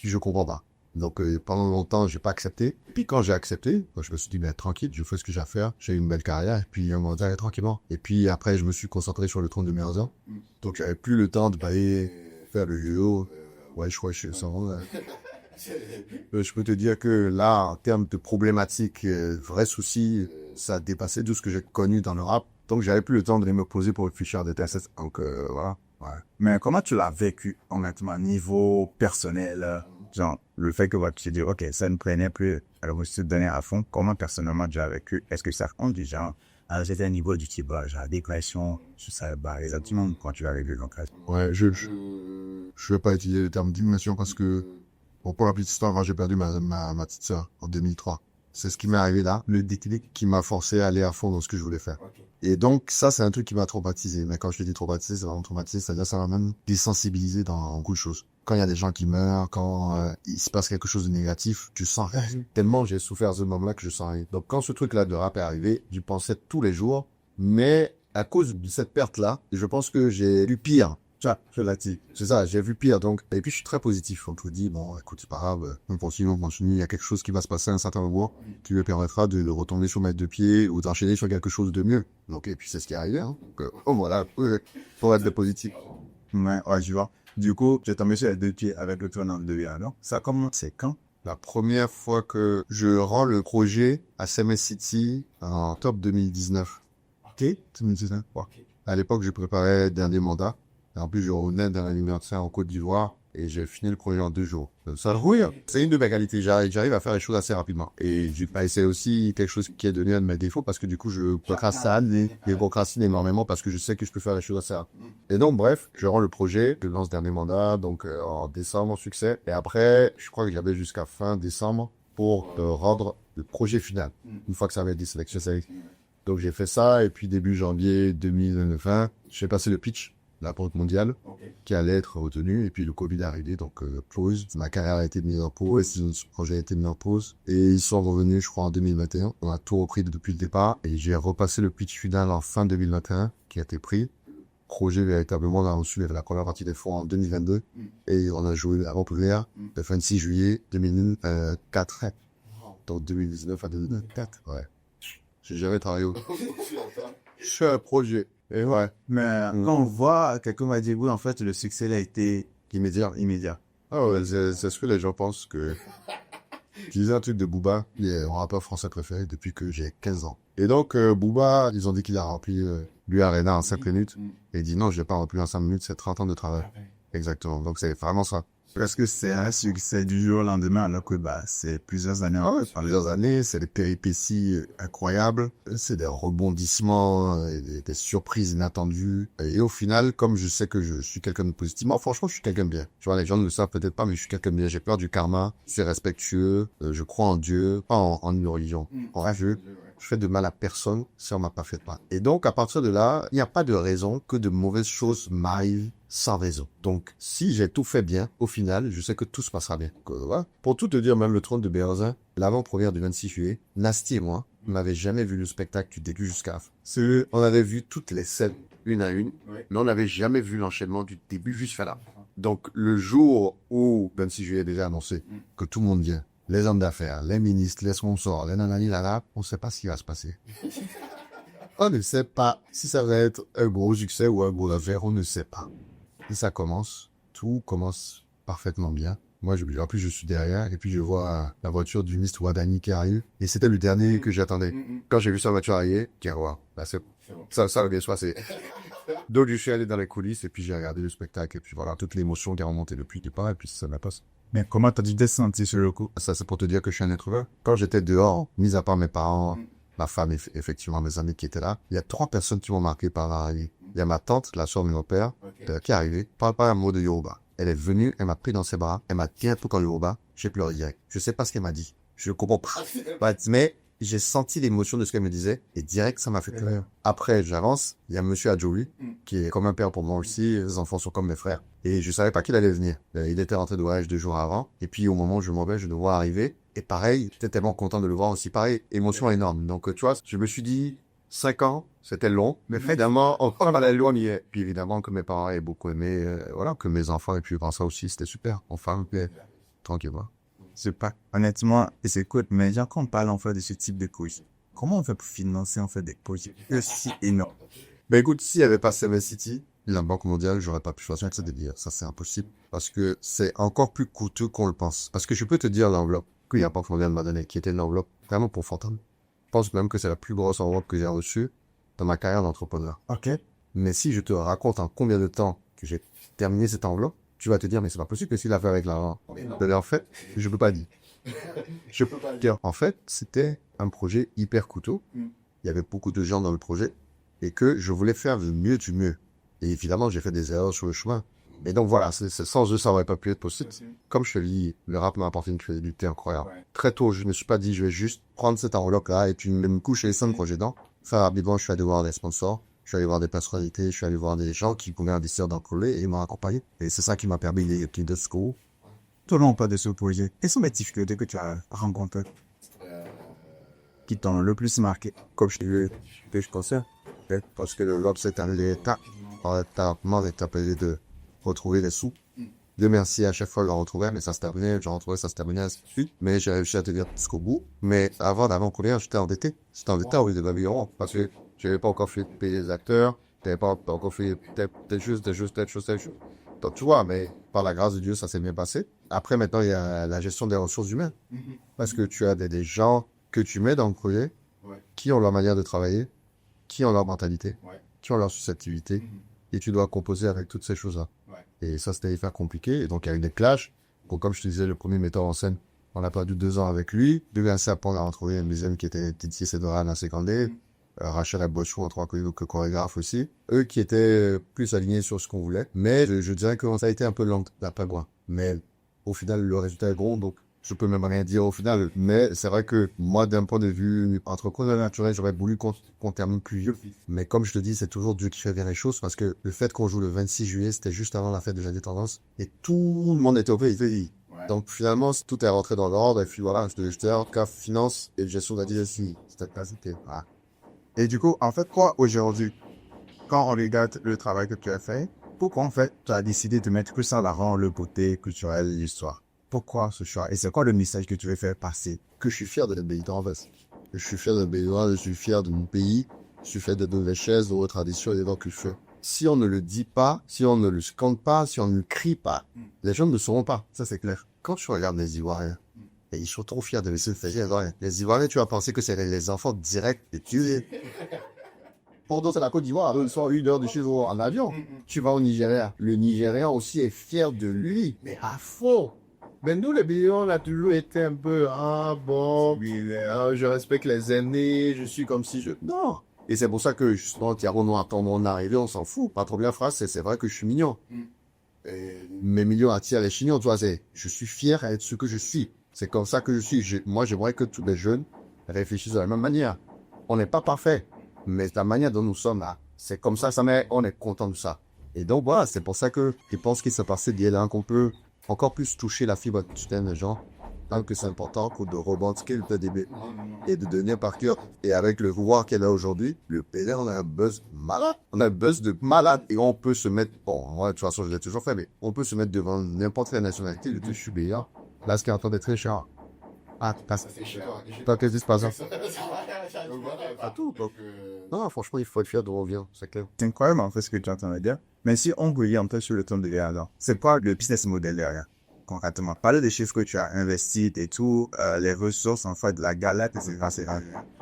[SPEAKER 3] Je comprends pas. Donc, pendant longtemps, j'ai pas accepté. Puis quand j'ai accepté, je me suis dit, tranquille, je fais ce que j'ai à faire. J'ai eu une belle carrière. Et puis, on m'a dit, tranquillement. Et puis après, je me suis concentré sur le trône de meilleurs ans. Donc, j'avais plus le temps de aller faire le yo-yo. Ouais, je crois que je suis sans. Je peux te dire que là, en termes de problématiques, vrais soucis, ça a dépassé tout ce que j'ai connu dans le rap. Donc, j'avais plus le temps de me poser pour réfléchir à des tests. Donc, voilà. Ouais.
[SPEAKER 2] Mais comment tu l'as vécu, honnêtement, niveau personnel? Genre, le fait que tu te dis, ok, ça ne prenait plus, alors je te donnais à fond. Comment personnellement tu as vécu? Est-ce que ça compte déjà à un certain niveau du type, genre, dépression, je sais pas, exactement quand tu vas arriver concrètement?
[SPEAKER 3] Ouais, je vais pas utiliser le terme d'immersion parce que, bon, pour la petite histoire, moi, j'ai perdu ma petite sœur en 2003. C'est ce qui m'est arrivé là, le déclic qui m'a forcé à aller à fond dans ce que je voulais faire. Okay. Et donc, ça, c'est un truc qui m'a traumatisé. Mais quand je te dis traumatisé, c'est vraiment traumatisé, c'est-à-dire ça m'a même désensibilisé dans beaucoup de choses. Quand il y a des gens qui meurent, quand il se passe quelque chose de négatif, tu sens rien. Tellement j'ai souffert à ce moment-là que je sens rien. Donc, quand ce truc-là de rap est arrivé, j'y pensais tous les jours. Mais à cause de cette perte-là, je pense que j'ai eu pire. Tu vois, c'est ça, j'ai vu pire, donc. Et puis, je suis très positif. On te dit, bon, écoute, c'est pas grave, on continue. Il y a quelque chose qui va se passer à un certain moment qui me permettra de retomber sur mes 2 pieds ou d'enchaîner sur quelque chose de mieux. Donc, et puis, c'est ce qui est arrivé, hein. Donc, voilà, pour être de positif.
[SPEAKER 2] Ouais, je vois. Du coup, j'ai tombé sur les 2 pieds avec le tournant de vie, alors. Ça commence, c'est quand?
[SPEAKER 3] La première fois que je rends le projet à CMS City en octobre 2019.
[SPEAKER 2] Ok.
[SPEAKER 3] 2019, ouais. À l'époque, je préparais le dernier mandat. En plus, je revenais d'un anniversaire en Côte d'Ivoire. et j'ai fini le projet en 2 jours. Ça, oui, hein. C'est une de mes qualités. J'arrive à faire les choses assez rapidement. Et c'est aussi quelque chose qui est devenu un de mes défauts parce que du coup, je procrastine énormément parce que je sais que je peux faire les choses assez rapidement. Et donc, bref, je rends le projet, je lance dernier mandat, donc en décembre, succès. Et après, je crois que j'avais jusqu'à fin décembre pour rendre le projet final. Une fois que ça avait été sélectionné. Donc, j'ai fait ça et puis début janvier 2020, j'ai passé le pitch. La Banque mondiale, qui allait être retenue, et puis le Covid est arrivé, donc pause. Ma carrière a été mise en pause, ce projet a été mis en pause, et ils sont revenus, je crois, en 2021. On a tout repris depuis le départ, et j'ai repassé le pitch final en fin 2021, qui a été pris. Le projet, véritablement, on a reçu la première partie des fonds en 2022, et on a joué l'avant-première le 26 juillet 2004. Donc 2019 à 2004, ouais. J'ai jamais travaillé au... Je fais un projet. Et ouais.
[SPEAKER 2] Mais quand on voit, quelqu'un m'a dit, oui, en fait, le succès, il a été immédiat.
[SPEAKER 3] Ah ouais, c'est ce que les gens pensent que... Je disais un truc de Booba, il est mon rappeur français préféré depuis que j'ai 15 ans. Et donc, Booba, ils ont dit qu'il a rempli l'Arena en 5 minutes. Et il dit non, je l'ai pas rempli en 5 minutes, c'est 30 ans de travail. Exactement. Donc, c'est vraiment ça.
[SPEAKER 2] Parce que c'est un succès du jour au lendemain, alors que c'est plusieurs années.
[SPEAKER 3] Ah ouais, plusieurs années, c'est des péripéties incroyables, c'est des rebondissements, des surprises inattendues. Et au final, comme je sais que je suis quelqu'un de positif, moi, franchement, je suis quelqu'un de bien. Tu vois, les gens ne le savent peut-être pas, mais je suis quelqu'un de bien. J'ai peur du karma, je suis respectueux, je crois en Dieu, pas en une religion. En vrai, je fais de mal à personne si on m'a pas fait de mal. Et donc, à partir de là, il n'y a pas de raison que de mauvaises choses m'arrivent sans raison. Donc, si j'ai tout fait bien, au final, je sais que tout se passera bien. Voilà. Pour tout te dire, même le trône de Bérzin, l'avant-première du 26 juillet, Nasty et moi, on n'avait jamais vu le spectacle du début jusqu'à la fin. On avait vu toutes les scènes, une à une, mais on n'avait jamais vu l'enchaînement du début jusqu'à la fin. Donc, le jour où 26 juillet est déjà annoncé que tout le monde vient, les hommes d'affaires, les ministres, les sponsors, les nanani, lala, on ne sait pas ce qui va se passer. On ne sait pas si ça va être un gros succès ou un gros affaire, on ne sait pas. Et ça commence, tout commence parfaitement bien. Moi, en plus, je suis derrière, et puis je vois la voiture du Mr. Wadani qui arrive, et c'était le dernier que j'attendais. Quand j'ai vu sa voiture arriver, tiens, wow, là, ça va bien se passer. Donc, je suis allé dans les coulisses, et puis j'ai regardé le spectacle, et puis voilà, toute l'émotion qui a remonté depuis le départ, et puis ça m'a passé.
[SPEAKER 2] Mais comment t'as dû te sentir sur le coup?
[SPEAKER 3] Ça, c'est pour te dire que je suis un être humain. Quand j'étais dehors, mis à part mes parents, ma femme, effectivement, mes amis qui étaient là, il y a 3 personnes qui m'ont marqué par l'arrivée. Il y a ma tante, la soeur de mon père, qui est arrivée, parle pas un mot de Yoruba. Elle est venue, elle m'a pris dans ses bras, elle m'a dit un truc en Yoruba, j'ai pleuré direct. Je sais pas ce qu'elle m'a dit. Je comprends pas. Mais j'ai senti l'émotion de ce qu'elle me disait, et direct, ça m'a fait pleurer. Après, j'avance, il y a monsieur Adjoui, qui est comme un père pour moi aussi, les enfants sont comme mes frères. Et je savais pas qu'il allait venir. Il était rentré de voyage 2 jours avant, et puis au moment où je m'en vais, je le vois arriver, et pareil, j'étais tellement content de le voir aussi, pareil, émotion énorme. Donc, tu vois, je me suis dit, 5 ans, c'était long, mais évidemment, encore à la loi, on y est. Puis évidemment que mes parents aient beaucoup aimé, voilà, que mes enfants aient pu voir ça aussi, c'était super. Enfin, tranquillement.
[SPEAKER 2] C'est pas, honnêtement, et c'est cool, mais genre, quand on parle, en fait, de ce type de projet, comment on fait pour financer, en fait, des projets aussi énormes?
[SPEAKER 3] Ben écoute, s'il n'y avait pas Seven City, la Banque mondiale, j'aurais pas pu choisir ce délire. Ça, c'est impossible. Parce que c'est encore plus coûteux qu'on le pense. Parce que je peux te dire l'enveloppe que la Banque mondiale m'a donnée, qui était une enveloppe vraiment pour Fantôme. Je pense même que c'est la plus grosse enveloppe que j'ai reçue dans ma carrière d'entrepreneur.
[SPEAKER 2] Ok.
[SPEAKER 3] Mais si je te raconte en combien de temps que j'ai terminé cette enveloppe, tu vas te dire, mais c'est pas possible que s'il a fait avec l'argent. Mais en fait, je peux pas dire. Je peux pas dire. En fait, c'était un projet hyper coûteux. Il y avait beaucoup de gens dans le projet et que je voulais faire le mieux du mieux. Et évidemment, j'ai fait des erreurs sur le chemin. Et donc voilà, sans eux, ça aurait pas pu être possible. Comme je te le dis, le rap m'a apporté une crédibilité incroyable. Très tôt, je me suis pas dit, je vais juste prendre cette enveloppe-là et puis me coucher les 5 projets dedans. Très rapidement, je suis allé voir des sponsors, je suis allé voir des personnalités, je suis allé voir des gens qui pouvaient investir dans le projet et ils m'ont accompagné. Et c'est ça qui m'a permis de school.
[SPEAKER 2] Tournons pas de ce projet. Quelles sont les difficultés que tu as rencontrées qui t'ont le plus marqué?
[SPEAKER 3] Comme je te dis, je considère. Parce que le rap, c'est un état. L'état de retrouver les sous. Dieu merci, à chaque fois, je le retrouvais, mais ça se terminait, je retrouvais, ça se terminait, ainsi de suite. Mais j'ai réussi à tenir jusqu'au bout. Mais avant courir, j'étais endetté. J'étais endetté au lieu de l'avion. Parce que j'avais pas encore fait payer les acteurs. J'avais pas encore fait telle chose. Donc, tu vois, mais par la grâce de Dieu, ça s'est bien passé. Après, maintenant, il y a la gestion des ressources humaines. Parce que tu as des gens que tu mets dans le projet, qui ont leur manière de travailler, qui ont leur mentalité, qui ont leur susceptibilité, et tu dois composer avec toutes ces choses-là. Et ça, c'était hyper compliqué. Et donc, il y a eu des clashs. Donc, comme je te disais, le premier metteur en scène, on a perdu 2 ans avec lui. 2 ans après, on a retrouvé un deuxième qui était Titi Sedora Nasekandé. Rachel Abochou en tant que chorégraphe aussi. Eux qui étaient plus alignés sur ce qu'on voulait. Mais je dirais que ça a été un peu lent, d'après moi. Mais au final, le résultat est gros, donc je peux même rien dire au final. Mais c'est vrai que moi, d'un point de vue entrepreneur naturel, j'aurais voulu qu'on termine plus vieux. Mais comme je te dis, c'est toujours Dieu qui fait bien les choses parce que le fait qu'on joue le 26 juillet, c'était juste avant la fête de l'indépendance et tout le monde était au pays. Donc finalement, tout est rentré dans l'ordre et puis voilà, j'étais en cas finance et gestion de la DSI. C'était pas voilà.
[SPEAKER 2] Et du coup, en fait, quoi, aujourd'hui, quand on regarde le travail que tu as fait, pourquoi, en fait, tu as décidé de mettre que ça en avant, le beauté culturelle, l'histoire? Pourquoi ce choix? Et c'est quoi le message que tu veux faire passer?
[SPEAKER 3] Que je suis fier d'être béninois en fait. Je suis fier d'être béninois, je suis fier de mon pays, je suis fier de nos richesses, de nos traditions et des langues culturelles. Si on ne le dit pas, si on ne le scande pas, si on ne le crie pas, les gens ne le sauront pas. Ça, c'est clair. Quand tu regardes les Ivoiriens, et ils sont trop fiers de se faire. Les Ivoiriens, tu vas penser que c'est les enfants directs et tu Pendant c'est la Côte d'Ivoire, ils sont 1 heure de chez eux en avion. Tu vas au Nigeria. Le Nigérian aussi est fier de lui, mais à fond. Mais nous, les Béninois, on a toujours été un peu, je respecte les aînés, je suis comme si je... Non. Et c'est pour ça que, justement, Thiago, nous attendons mon arrivée, on s'en fout. Pas trop bien phrase, c'est vrai que je suis mignon. Et mes millions attirent les chignons, tu vois, je suis fier d'être ce que je suis. C'est comme ça que je suis. Moi, j'aimerais que tous les jeunes réfléchissent de la même manière. On n'est pas parfait, mais la manière dont nous sommes là, c'est comme ça, on est content de ça. Et donc, voilà, c'est pour ça que je pense qu'il s'est passé d'il y a qu'on peut encore plus toucher la fibre des gens, tant que c'est important que de revendiquer le PDB et de devenir par cœur. Et avec le pouvoir qu'elle a aujourd'hui, le PD, on a un buzz malade. On a un buzz de malade et on peut se mettre, de toute façon, je l'ai toujours fait, mais on peut se mettre devant n'importe quelle nationalité, le dessus béant. Là, ce qui est en train d'être très cher. C'est cher. Qu'est-ce qui se passe? À tout. Donc, non, franchement, il faut être fier de revient, c'est clair.
[SPEAKER 2] C'est incroyable, en fait, ce que tu es en train de dire. Mais si on regarde un peu sur le temps de alors, c'est quoi le business model derrière? Concrètement, parler des chiffres que tu as investis et tout, les ressources, en fait, de la galette, etc.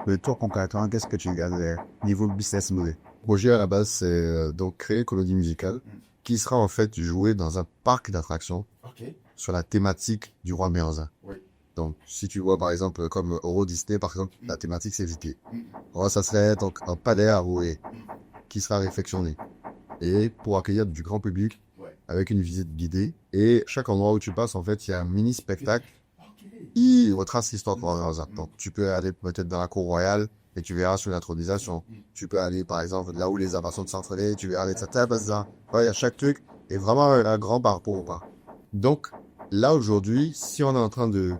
[SPEAKER 2] Mais toi, concrètement, qu'est-ce que tu regardes derrière, niveau business model?
[SPEAKER 3] Le projet, à la base, c'est donc créer une colonie musicale qui sera, en fait, jouée dans un parc d'attractions sur la thématique du roi Merlin. Donc, si tu vois, par exemple, comme Euro Disney, par exemple, la thématique, c'est Vicky. Alors, ça serait donc un palais à rouer qui sera réfectionné. Et pour accueillir du grand public, avec une visite guidée. Et chaque endroit où tu passes, en fait, il y a un mini spectacle qui retrace l'histoire de Merlin. Donc, tu peux aller peut-être dans la cour royale et tu verras sur l'intronisation. Tu peux aller, par exemple, là où les invasions sont entraînées, tu verras les tata, il y a chaque truc. Et vraiment un grand parcours. Donc, là, aujourd'hui, si on est en train de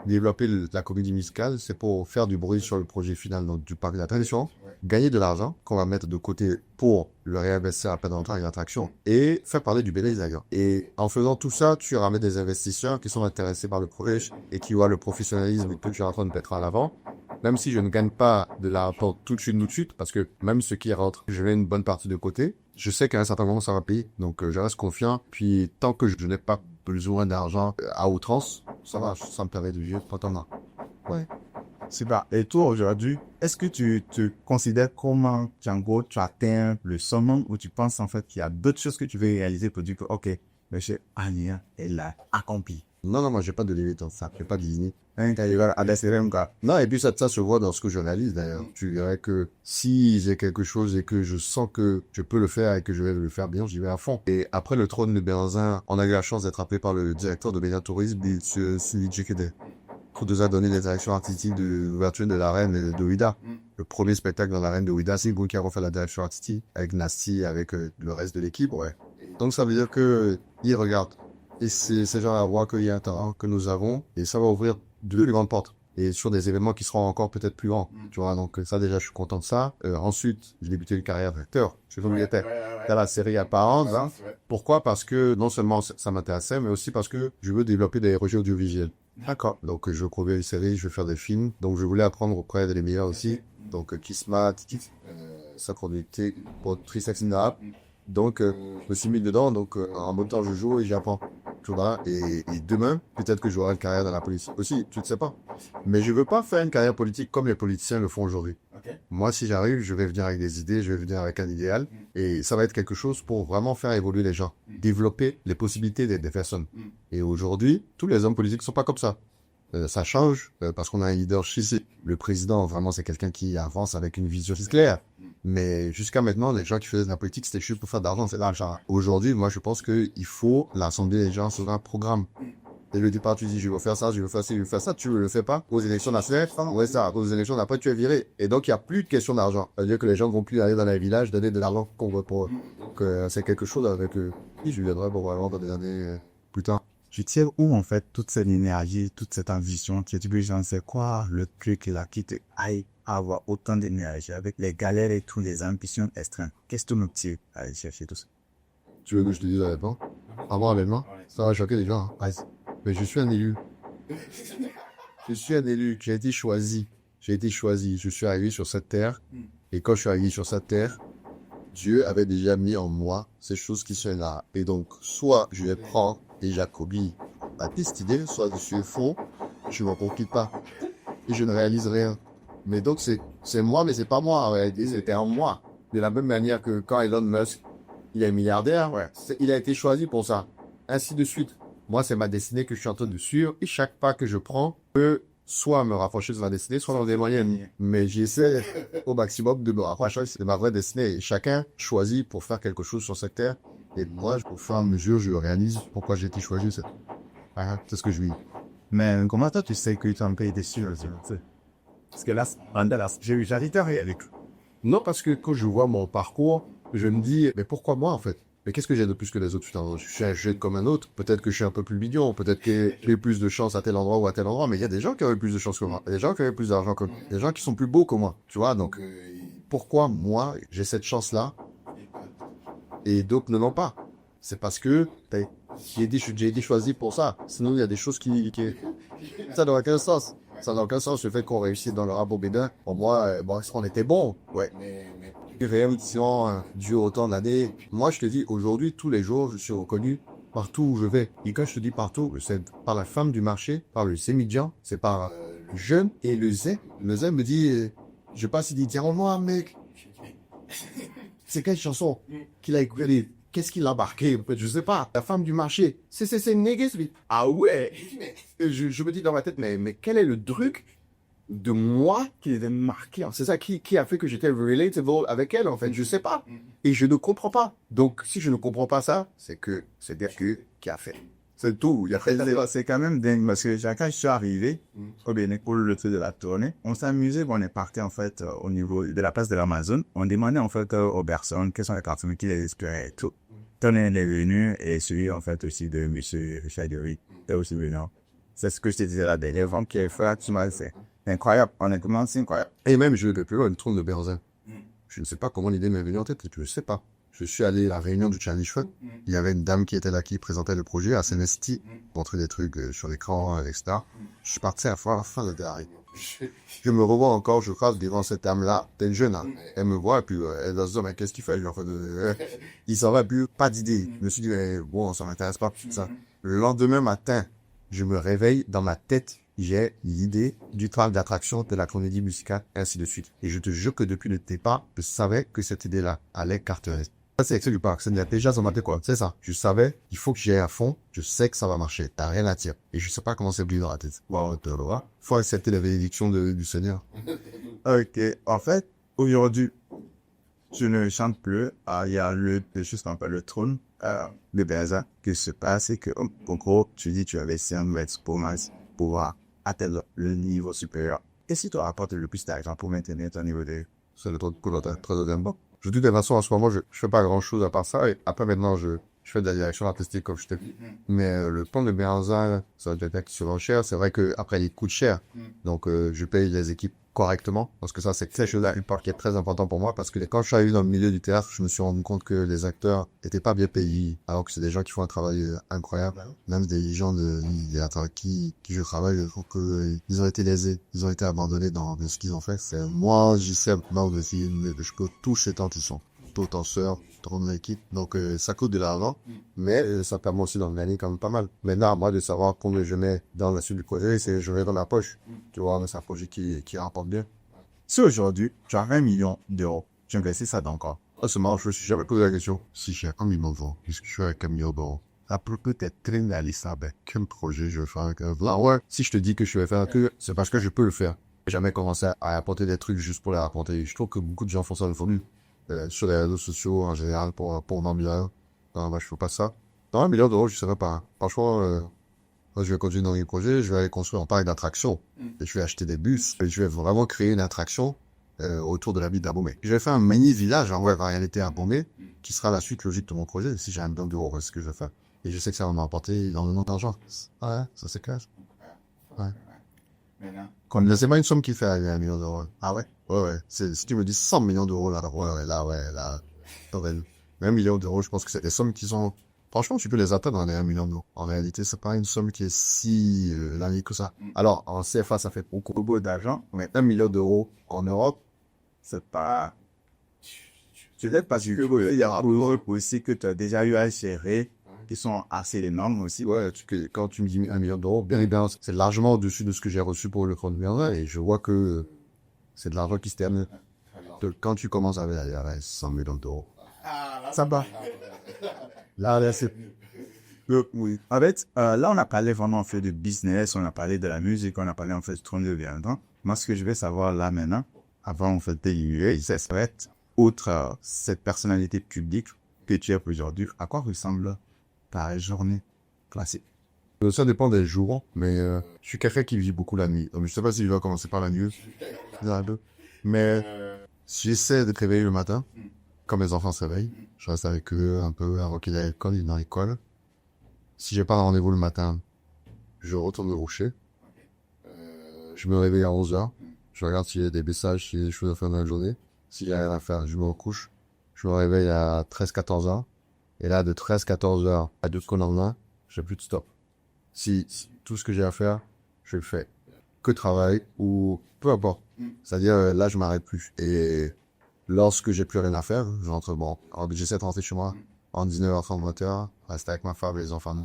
[SPEAKER 3] développer la comédie musicale, c'est pour faire du bruit sur le projet final donc, du parc d'attraction, gagner de l'argent qu'on va mettre de côté pour le réinvestir après dans une attraction et faire parler du Bénin d'ailleurs. Et en faisant tout ça, tu ramènes des investisseurs qui sont intéressés par le projet et qui voient le professionnalisme que tu es en train de mettre en avant. Même si je ne gagne pas de l'argent tout de suite, parce que même ce qui rentre, je mets une bonne partie de côté. Je sais qu'à un certain moment, ça va payer. Donc, je reste confiant. Puis, tant que je n'ai pas besoin d'argent à outrance, ça va, ça me permet de vivre pendant. Ouais.
[SPEAKER 2] Super. Et toi, aujourd'hui, est-ce que tu te considères comment, Django, tu atteins le summum ou tu penses en fait qu'il y a d'autres choses que tu veux réaliser pour dire que, ok, monsieur Ania, elle l'a accompli?
[SPEAKER 3] Non, moi, j'ai pas de limite en ça. J'ai pas de limite.
[SPEAKER 2] Non,
[SPEAKER 3] et puis ça se voit dans ce que je réalise d'ailleurs. Tu dirais que si j'ai quelque chose et que je sens que je peux le faire et que je vais le faire bien, j'y vais à fond. Et après le trône de Bénin, on a eu la chance d'être appelé par le directeur de Bénin Tourisme, Sylvie Djekede, qui nous a donné des directions artistiques de l'ouverture de l'arène de Ouida. Le premier spectacle dans l'arène de Ouida, c'est Goul qui a refait la direction artistique avec Nasty, avec le reste de l'équipe. Ouais. Donc ça veut dire que il regarde. Et c'est genre à voir qu'il y a un talent que nous avons et ça va ouvrir de grandes portes. Et sur des événements qui seront encore peut-être plus grands. Tu vois, donc ça déjà, je suis content de ça. Ensuite, j'ai débuté une carrière d'acteur. Je sais pas où il était. Dans la série Apparente. Hein. Pourquoi? Parce que non seulement ça m'intéressait, mais aussi parce que je veux développer des projets audiovisuels.
[SPEAKER 2] D'accord.
[SPEAKER 3] Donc je veux produire une série, je veux faire des films. Donc je voulais apprendre auprès des meilleurs aussi. Donc Kisma, Titi, sa productrice Axina. Donc, je me suis mis dedans, donc en même temps je joue et j'apprends. Tu vois, et demain, peut-être que j'aurai une carrière dans la politique aussi, tu ne sais pas. Mais je veux pas faire une carrière politique comme les politiciens le font aujourd'hui. Moi, si j'arrive, je vais venir avec des idées, je vais venir avec un idéal, Et ça va être quelque chose pour vraiment faire évoluer les gens, développer les possibilités des personnes. Et aujourd'hui, tous les hommes politiques sont pas comme ça. Ça change parce qu'on a un leadership. Le président, vraiment, c'est quelqu'un qui avance avec une vision claire. Mais jusqu'à maintenant, les gens qui faisaient de la politique, c'était juste pour faire de l'argent, c'est de l'argent. Aujourd'hui, moi, je pense qu'il faut l'assembler les gens sur un programme. Et le départ, tu dis, je veux faire ça, je veux faire ci, je veux faire ça, tu ne le fais pas. Aux élections nationales, ouais, ça, aux élections d'après, tu es viré. Et donc, il n'y a plus de question d'argent. C'est-à-dire que les gens ne vont plus aller dans les villages donner de l'argent qu'on veut pour eux. Donc, c'est quelque chose avec qui je viendrai probablement dans des années plus tard.
[SPEAKER 2] Tu tires où, en fait, toute cette énergie, toute cette ambition? Tu dis, j'en sais quoi, le truc là qui te aille à avoir autant d'énergie avec les galères et toutes les ambitions extrêmes? Qu'est-ce que tu motive à aller chercher tout ça?
[SPEAKER 3] Tu veux que je te dise la réponse? Avant l'événement? Ça va choquer les gens. Hein? Mais je suis un élu. Je suis un élu. J'ai été choisi. J'ai été choisi. Je suis arrivé sur cette terre. Et quand je suis arrivé sur cette terre, Dieu avait déjà mis en moi ces choses qui sont là. Et donc, soit je les prends et j'accobis ma petite idée, soit je suis faux, je ne m'en profite pas. Et je ne réalise rien. Mais donc, c'est moi, mais c'est pas moi. En réalité, c'était en moi. De la même manière que quand Elon Musk, il est milliardaire, il a été choisi pour ça. Ainsi de suite. Moi, c'est ma destinée que je suis en train de suivre. Et chaque pas que je prends peut soit me rapprocher de ma destinée, soit dans des moyennes. Mais j'essaie au maximum de me rapprocher de ma vraie destinée. Et chacun choisit pour faire quelque chose sur cette terre. Et moi, au fur et à mesure, je réalise pourquoi j'ai été choisi. C'est ce que je vis.
[SPEAKER 2] Mais comment toi, tu sais que tu as un peu été sûr? Parce que là, j'ai eu j'arrive avec.
[SPEAKER 3] Non, parce que quand je vois mon parcours, je me dis, mais pourquoi moi, en fait? Mais qu'est-ce que j'ai de plus que les autres? Je suis un jeune comme un autre. Peut-être que je suis un peu plus mignon. Peut-être que j'ai plus de chance à tel endroit ou à tel endroit. Mais il y a des gens qui ont eu plus de chance que moi. Il y a des gens qui ont eu plus d'argent que moi. Il y a des gens qui sont plus beaux que moi. Tu vois, donc, pourquoi moi, j'ai cette chance-là et d'autres ne l'ont pas? C'est parce que j'ai été choisi pour ça. Sinon, il y a des choses qui... Ça n'a aucun sens. Ça n'a aucun sens, le fait qu'on réussisse dans le rap au Bénin. Pour moi, on était bon. Ouais. Mais réellement, Dieu autant d'années. Moi, je te dis, aujourd'hui, tous les jours, je suis reconnu partout où je vais. Et quand je te dis partout, c'est par la femme du marché, par le sémidjan, c'est par le jeune et le zé. Le zé me dit, je sais pas s'il dit, tiens-moi, mec. C'est quelle chanson qu'il a écouté? Qu'est-ce qu'il a embarqué? Je sais pas. La femme du marché. C'est négatif. Ah ouais. Je me dis dans ma tête, mais quel est le truc de moi qui est marqué? C'est ça qui a fait que j'étais relatable avec elle, en fait. Je sais pas. Et je ne comprends pas. Donc, si je ne comprends pas ça, c'est que c'est Dieu qui a fait. C'est tout.
[SPEAKER 2] C'est quand même dingue parce que quand je suis arrivé au Bénin pour le truc de la tournée, on s'amusait, on est parti en fait au niveau de la place de l'Amazon. On demandait en fait aux personnes quels sont les cartons qui les inspiraient et tout. On est venu et celui en fait aussi de monsieur Chadori est aussi venu. C'est ce que je te disais la dernière fois qui est fait, c'est incroyable. Honnêtement, c'est incroyable.
[SPEAKER 3] Et même, je vais plus loin, une trône de Berzin. Je ne sais pas comment l'idée m'est venue en tête, je ne sais pas. Je suis allé à la réunion du Challenge Fund. Il y avait une dame qui était là, qui présentait le projet à Senesti, montrer des trucs sur l'écran, etc. Je suis parti à la fin de la réunion. Je me revois encore, je crois, devant cette dame-là. T'es une jeune, hein. Elle me voit, et puis elle va se dire, mais qu'est-ce qu'il fait? Il s'en va plus, pas d'idée. Je me suis dit, bon, ça m'intéresse pas, ça. Le lendemain matin, je me réveille, dans ma tête, j'ai l'idée du parc d'attraction, de la comédie musicale, ainsi de suite. Et je te jure que depuis le départ, je savais que cette idée-là allait cartonner. Ça, c'est excès du parc. C'est déjà dans ma tête, quoi. C'est ça. Je savais, il faut que j'y aille à fond. Je sais que ça va marcher. T'as rien à dire. Et je sais pas comment c'est venu dans la tête. Bon, faut accepter la bénédiction du Seigneur.
[SPEAKER 2] Ok. En fait, aujourd'hui, je ne chante plus. Il y a juste un peu le trône de Berzin qui se passe et que, en gros, tu dis, tu avais 100 mètres pour pouvoir atteindre le niveau supérieur. Et si tu rapportes le plus d'argent pour maintenir ton niveau de...
[SPEAKER 3] C'est le truc très honnêtement. Je dis de toute façon, en ce moment, je fais pas grand chose à part ça. Et après, maintenant, je fais de la direction artistique comme je t'ai dit. Mais le pont de Berzin, ça doit être souvent cher. C'est vrai qu'après, il coûte cher. Donc, je paye les équipes correctement. Parce que ça, c'est quelque chose qui est très important pour moi. Parce que quand je suis arrivé dans le milieu du théâtre, je me suis rendu compte que les acteurs étaient pas bien payés. Alors que c'est des gens qui font un travail incroyable. Même des gens de théâtre qui je travaille, je trouve qu'ils ont été lésés. Ils ont été abandonnés dans ce qu'ils ont fait. C'est moi, j'y sais maintenant de films, je peux toucher tant ils sont. Potentieur, trop de l'équipe. Donc, ça coûte de l'argent, mais ça permet aussi d'en gagner quand même pas mal. Maintenant, à moi de savoir combien je mets dans la suite du projet, c'est je mets dans la poche. Tu vois, mais c'est un projet qui rapporte bien.
[SPEAKER 2] Si aujourd'hui, tu as 1 million d'euros, tu investis ça dans quoi?
[SPEAKER 3] Ah, c'est marrant, je me suis jamais posé la question. Si j'ai 1 million d'euros, qu'est-ce que je fais avec 1 million d'euros? Ça peut peut-être traîner à l'histoire avec quel projet je vais faire avec un là, ouais. Si je te dis que je vais faire que, c'est parce que je peux le faire. J'ai jamais commencé à apporter des trucs juste pour les raconter. Je trouve que beaucoup de gens font ça le fond. Sur les réseaux sociaux, en général, pour m'améliorer. Non, bah, je fais pas ça. Dans 1 million d'euros, je serais pas. Franchement, moi, je vais continuer dans les projets, je vais aller construire un parc d'attractions. Et je vais acheter des bus. Et je vais vraiment créer une attraction autour de la ville d'Abomey. Je vais faire un mini village, en vrai, en réalité, à Abomey, qui sera la suite logique de mon projet. Si j'ai 1 million d'euros, c'est ce que je vais faire. Et je sais que ça va m'apporter énormément d'argent. Ouais, ça c'est clair. Ouais. C'est pas une somme qui fait 1 million d'euros. Ah ouais? Ouais, ouais. Si tu me dis 100 millions d'euros, là, ouais, là. Ouais. Mais 1 million d'euros, je pense que c'est des sommes qui sont... Franchement, tu peux les atteindre dans les 1 million d'euros. En réalité, c'est pas une somme qui est si lamique que ça. Alors, en CFA, ça fait beaucoup d'argent, mais 1 million d'euros en Europe, c'est pas...
[SPEAKER 2] Peut-être parce que il y a beaucoup aussi que tu as déjà eu à gérer, qui sont assez énormes aussi.
[SPEAKER 3] Ouais, quand tu me dis 1 million d'euros, bien évidemment, c'est largement au-dessus de ce que j'ai reçu pour le compte Viendra, et je vois que c'est de l'argent qui se termine. Quand tu commences avec 100 millions d'euros.
[SPEAKER 2] Ça va.
[SPEAKER 3] Là, c'est...
[SPEAKER 2] Oui. En fait, là, on a parlé vraiment en fait de business, on a parlé de la musique, on a parlé en fait du trône de Viendra. Moi, ce que je vais savoir là maintenant, avant en fait d'évoluer, c'est outre cette personnalité publique que tu es aujourd'hui, à quoi ressemble ta journée classique?
[SPEAKER 3] Ça dépend des jours, mais je suis quelqu'un qui vit beaucoup la nuit. Donc, je sais pas si je vais commencer par la nuit. Mais j'essaie de te réveiller le matin, quand mes enfants se réveillent. Je reste avec eux un peu avant qu'ils aillent dans l'école. Si j'ai pas de rendez-vous le matin, je retourne me coucher. Je me réveille à 11h. Je regarde s'il y a des messages, s'il y a des choses à faire dans la journée. S'il y a rien à faire, je me recouche. Je me réveille à 13-14h. Et là, de 13-14h à 2 lendemain, j'ai plus de stop. Si tout ce que j'ai à faire, je le fais. Que travail ou peu importe. C'est-à-dire, là, je m'arrête plus. Et lorsque j'ai plus rien à faire, j'entre, j'essaie de rentrer chez moi en 19h30, 20h, rester avec ma femme et les enfants.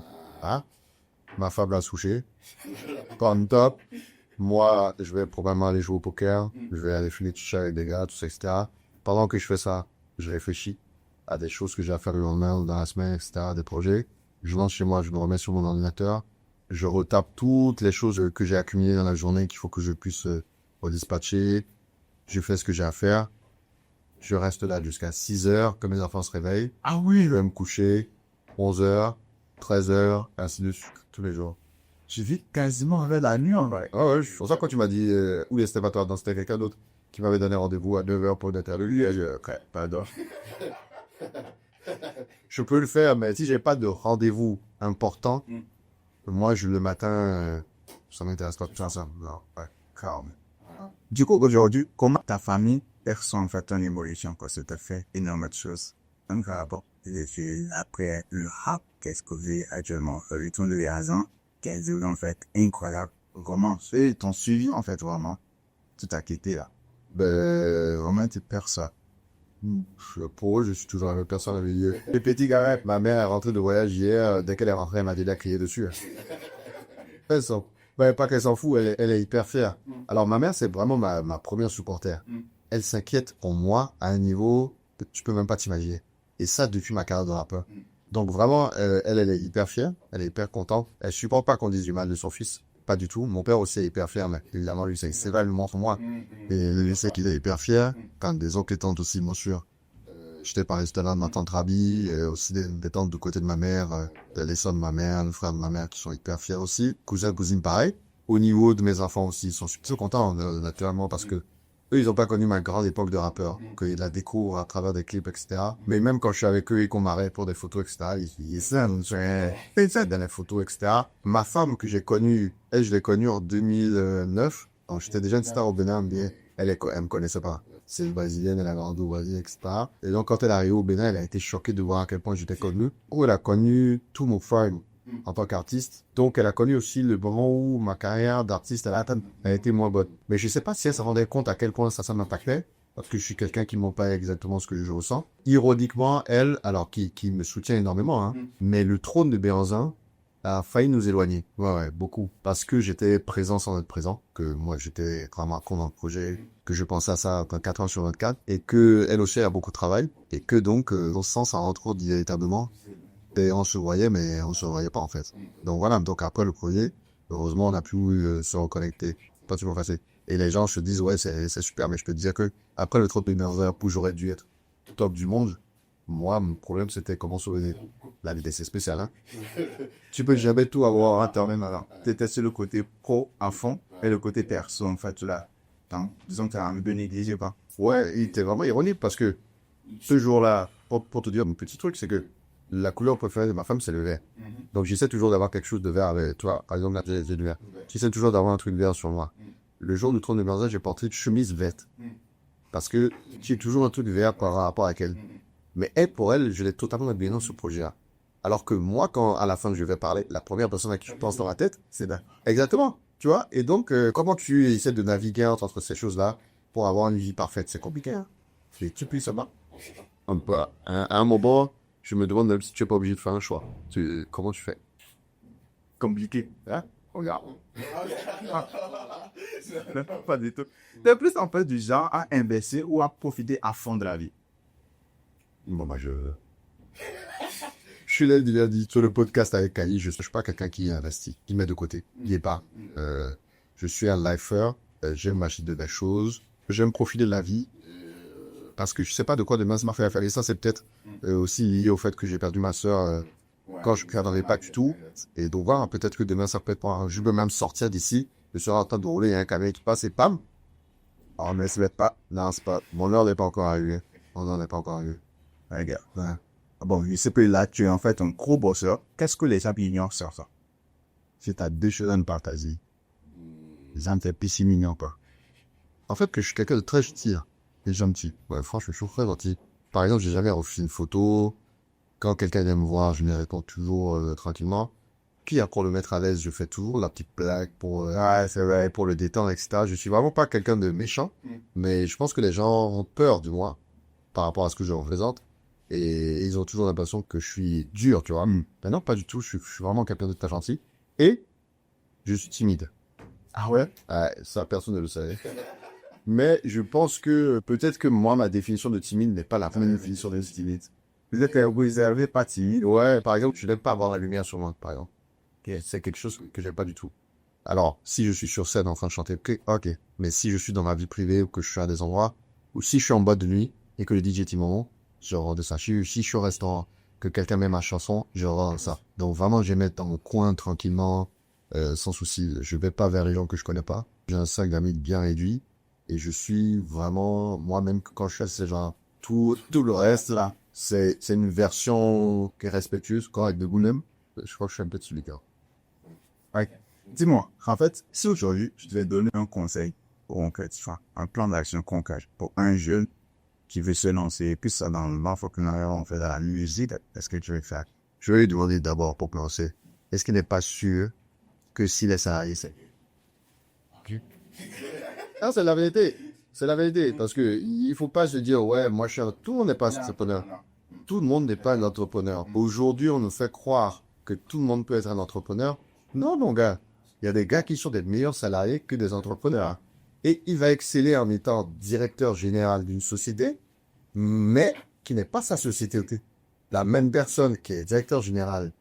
[SPEAKER 3] Hein? Ma femme l'a souché. Prendre top. Moi, je vais probablement aller jouer au poker. Je vais aller filer tout avec des gars, tout ça, etc. Pendant que je fais ça, je réfléchis à des choses que j'ai à faire le lendemain ou dans la semaine, etc., des projets. Je rentre chez moi, je me remets sur mon ordinateur. Je retape toutes les choses que j'ai accumulées dans la journée qu'il faut que je puisse redispatcher. Je fais ce que j'ai à faire. Je reste là jusqu'à 6h, que mes enfants se réveillent.
[SPEAKER 2] Ah oui!
[SPEAKER 3] Je vais me coucher. 11h, 13h, ainsi de suite, tous les jours.
[SPEAKER 2] Je vis quasiment avec la nuit, en vrai.
[SPEAKER 3] Ah ouais, c'est pour ça que quand tu m'as dit, où c'était pas toi, c'était quelqu'un d'autre qui m'avait donné rendez-vous à 9h pour une interview. Ok, pardon. Je peux le faire, mais si j'ai pas de rendez-vous important, moi, le matin, ça m'intéresse pas tout ça. Non, ouais, calme.
[SPEAKER 2] Du coup, aujourd'hui, comment ta famille perçoit en fait ton évolution quand ça te fait énormément de choses? Donc, après le rap, qu'est-ce que vous avez actuellement? Le tour de l'argent, qu'est-ce que en fait incroyable. Comment c'est ton suivi en fait vraiment? Tout a quitté là.
[SPEAKER 3] Vraiment, tu perçois. Pour eux, je suis toujours la même personne avec eux. Les petits gars, ma mère est rentrée de voyage hier. Dès qu'elle est rentrée, elle m'a déjà crié dessus. Pas qu'elle s'en fout, elle est hyper fière. Alors, ma mère, c'est vraiment ma première supporter. Elle s'inquiète pour moi à un niveau que tu peux même pas t'imaginer. Et ça, depuis ma carrière de rappeur. Donc, vraiment, elle est hyper fière. Elle est hyper contente. Elle supporte pas qu'on dise du mal de son fils. Pas du tout. Mon père aussi est hyper fier, mais évidemment, lui, c'est vrai, il me montre moi. Et lui, c'est qu'il est hyper fier. Quand des oncles et tantes aussi, bien sûr. Je t'ai parlé tout à l'heure de ma tante Rabi, aussi des tantes du côté de ma mère, les sœurs de ma mère, les frères de ma mère qui sont hyper fiers aussi. Cousins, cousines, pareil. Au niveau de mes enfants aussi, ils sont super contents, naturellement, parce que eux, ils ont pas connu ma grande époque de rappeur, qu'ils la découvrent à travers des clips, etc. Mais même quand je suis avec eux et qu'on m'arrête pour des photos, etc., ils ça dans les photos, etc. Ma femme que j'ai connue, elle, je l'ai connue en 2009. Donc, j'étais déjà une star au Bénin, mais elle me connaissait pas. C'est une Brésilienne, elle a grandi au Brésil, etc. Et donc, quand elle est arrivée au Bénin, elle a été choquée de voir à quel point j'étais connu. Elle a connu tout mon prime en tant qu'artiste. Donc, elle a connu aussi le moment où ma carrière d'artiste, elle a été moins bonne. Mais je sais pas si elle se rendait compte à quel point ça m'impactait. Parce que je suis quelqu'un qui ne montre pas exactement ce que je ressens. Ironiquement, elle, alors qui me soutient énormément, mais le trône de Béhanzin, a failli nous éloigner. Ouais, beaucoup. Parce que j'étais présent sans être présent, que moi j'étais vraiment à fond dans le projet, que je pensais à ça 24 heures sur 24, et que elle aussi a beaucoup de travail, et que donc, dans ce sens, ça rentre véritablement. Et on se voyait, mais on se voyait pas en fait. Donc voilà, donc après le projet, heureusement, on a pu se reconnecter. Pas toujours facile. Et les gens se disent, ouais, c'est super, mais je peux te dire que après le 30 heures où j'aurais dû être top du monde, moi, mon problème, c'était comment sauver la vie. C'est spécial, hein. Tu peux jamais tout avoir à toi-même, alors.
[SPEAKER 2] Tu testé le côté pro à fond et le côté perso, en fait, là. Disons que tu as un peu négligé, pas.
[SPEAKER 3] Ouais, il était vraiment ironique parce que ce jour-là, pour te dire mon petit truc, c'est que la couleur préférée de ma femme, c'est le vert. Donc j'essaie toujours d'avoir quelque chose de vert avec toi. Par exemple, là, j'ai du vert. J'essaie toujours d'avoir un truc vert sur moi. Le jour du trône de mariage, j'ai porté une chemise verte. Parce que j'ai toujours un truc vert par rapport à elle. Mais elle, pour elle, je l'ai totalement admiré dans ce projet-là. Alors que moi, quand à la fin je vais parler, la première personne à qui je pense dans ma tête, c'est Ben. Exactement. Tu vois? Et donc, comment tu essaies de naviguer entre ces choses-là pour avoir une vie parfaite? C'est compliqué, hein? Tu peux savoir. À un moment, je me demande même si tu n'es pas obligé de faire un choix. Comment tu fais?
[SPEAKER 2] Compliqué.
[SPEAKER 3] Hein? Regarde.
[SPEAKER 2] Pas du tout. T'es plus en fait du genre à investir ou à profiter à fond de la vie.
[SPEAKER 3] Bon, je suis là, il a dit sur le podcast avec Kali, je ne suis pas quelqu'un qui investit, qui met de côté, qui est pas. Je suis un lifer, j'aime m'acheter de belles choses, j'aime profiter de la vie, parce que je sais pas de quoi demain ça m'a fait faire. Et ça, c'est peut-être aussi lié au fait que j'ai perdu ma sœur quand je ne regardais pas du tout. Et donc voilà, peut-être que demain ça peut être pas. Je peux même sortir d'ici, je serai en train de rouler, il y a un camion qui passe et pam. Oh, mais c'est pas. Non, c'est pas. Mon heure n'est pas encore arrivée. Mon heure n'est pas encore arrivée.
[SPEAKER 2] Regarde. Ouais. Bon, je sais que là, tu es en fait un gros bosseur. Qu'est-ce que les gens ignorent sur ça?
[SPEAKER 3] Si tu as deux choses à me partager, ça me fait pisser mignon, quoi. En fait, que je suis quelqu'un de très gentil et gentil. Ouais, franchement, je suis très gentil. Par exemple, j'ai jamais refusé une photo. Quand quelqu'un vient me voir, je lui réponds toujours tranquillement. Puis pour le mettre à l'aise, je fais toujours la petite blague pour, c'est vrai, pour le détendre, etc. Je suis vraiment pas quelqu'un de méchant, mais je pense que les gens ont peur de moi par rapport à ce que je représente. Et ils ont toujours l'impression que je suis dur, tu vois. Ben non, pas du tout. Je suis vraiment quelqu'un de très gentil. Et je suis timide.
[SPEAKER 2] Ah ouais?
[SPEAKER 3] Ça, personne ne le savait. Mais je pense que peut-être que moi, ma définition de timide n'est pas la même définition de timide.
[SPEAKER 2] Peut-être que vous réservez pas timide.
[SPEAKER 3] Ouais, par exemple, je n'aime pas avoir la lumière sur moi, par exemple. Okay. C'est quelque chose que j'aime pas du tout. Alors, si je suis sur scène en train de chanter, ok. Mais si je suis dans ma vie privée ou que je suis à des endroits, ou si je suis en boîte de nuit et que le DJ est moment, genre de ça. Si je suis au restaurant, que quelqu'un met ma chanson, genre ça. Donc vraiment, je vais mettre dans mon coin tranquillement, sans souci. Je vais pas vers les gens que je connais pas. J'ai un sac d'amis bien réduit et je suis vraiment moi-même quand je fais ces gens. Tout le reste là, c'est une version qui est respectueuse, correcte de vous-même. Je crois que je suis un peu de celui-là.
[SPEAKER 2] Ouais. Dis-moi, en fait, si aujourd'hui je devais donner un conseil concret, un plan d'action concret pour un jeune qui veut se lancer, plus ça dans l'entrepreneuriat, on fait de la musique, est-ce que tu veux faire?
[SPEAKER 3] Je vais lui demander d'abord pour commencer, est-ce qu'il n'est pas sûr que s'il est salarié, c'est... Okay. Non, c'est la vérité. C'est la vérité. Parce que il faut pas se dire, ouais, moi, tout le monde n'est pas entrepreneur. Tout le monde n'est pas un entrepreneur. Aujourd'hui, on nous fait croire que tout le monde peut être un entrepreneur. Non, mon gars. Il y a des gars qui sont des meilleurs salariés que des entrepreneurs. Et il va exceller en étant directeur général d'une société, mais qui n'est pas sa société. La même personne qui est directeur général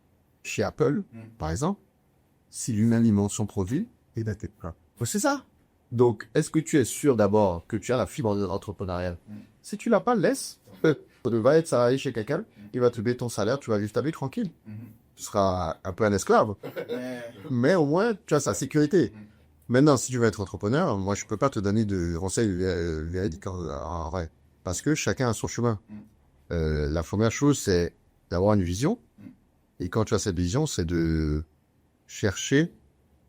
[SPEAKER 3] chez Apple, par exemple, si lui-même il monte son profil, il va être prêt. C'est ça. Donc, est-ce que tu es sûr d'abord que tu as la fibre entrepreneuriale? Si tu l'as pas, laisse. Tu vas être salarié chez quelqu'un, il va te payer ton salaire, tu vas vivre ta vie tranquille. Tu seras un peu un esclave. Mais au moins, tu as sa sécurité. Maintenant, si tu veux être entrepreneur, moi, je peux pas te donner de conseils véridiques en vrai. Parce que chacun a son chemin. La première chose, c'est d'avoir une vision. Et quand tu as cette vision, c'est de chercher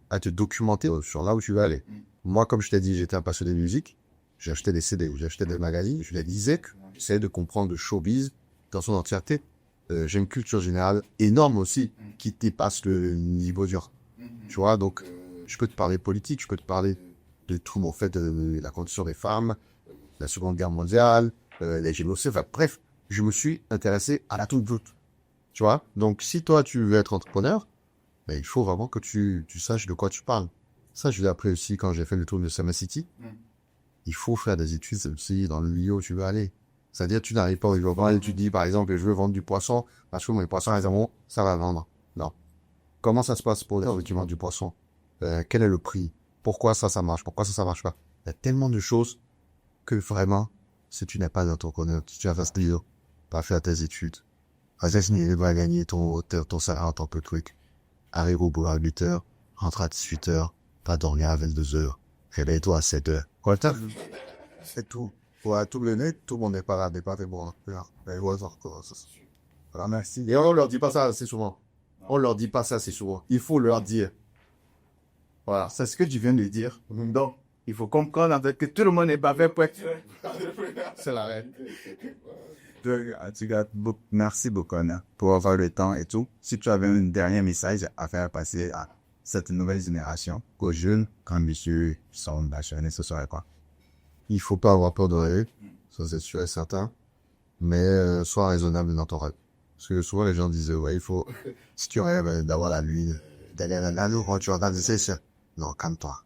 [SPEAKER 3] à te documenter sur là où tu vas aller. Moi, comme je t'ai dit, j'étais un passionné de musique. J'ai acheté des CD ou j'ai acheté des magazines. Je les lisais. J'essayais de comprendre le showbiz dans son entièreté. J'ai une culture générale énorme aussi qui dépasse le niveau dur. Tu vois, donc je peux te parler politique, je peux te parler de tout, en fait, de la condition des femmes, la Seconde Guerre mondiale, les génocides, enfin bref, je me suis intéressé à la toute. Tu vois, donc si toi tu veux être entrepreneur, Mais il faut vraiment que tu saches de quoi tu parles. Ça, je l'ai appris aussi quand j'ai fait le tour de Summer City. Il faut faire des études aussi dans le milieu où tu veux aller. C'est-à-dire, tu n'arrives pas au jour et tu dis, par exemple, je veux vendre du poisson, parce que mes poissons, ça va vendre. Non. Comment ça se passe pour les gens qui vendent du poisson? Quel est le prix? Pourquoi ça marche? Pourquoi ça marche pas? Il y a tellement de choses que vraiment, si tu n'es pas entrepreneur, si tu as fait ce livre, pas faire tes études, tu vas gagner ton salaire en tant que truc. Arrive au boulot à 8 heures, rentre à 18 heures, pas dormir à 22 heures, réveille-toi à 7 heures. C'est tout. Ouais, tout le nez, tout le monde n'est pas là, n'est pas fait bon. Voilà, merci. Et on leur dit pas ça assez souvent. On leur dit pas ça assez souvent. Il faut leur dire. Voilà.
[SPEAKER 2] C'est ce que tu viens de dire. Donc, il faut comprendre en fait que tout le monde n'est pas fait pour être...
[SPEAKER 3] C'est la reine.
[SPEAKER 2] En tout cas, merci beaucoup Anna, pour avoir le temps et tout. Si tu avais un dernier message à faire passer à cette nouvelle génération, aux jeunes, quand messieurs sont passionnés, ce serait quoi?
[SPEAKER 3] Il faut pas avoir peur de rêver. Ça, c'est sûr et certain. Mais sois raisonnable dans ton rêve. Parce que souvent, les gens disent, ouais, il faut... Si tu rêves d'avoir la lune, d'aller à la lune, quand tu regardes, c'est... Non, calme-toi.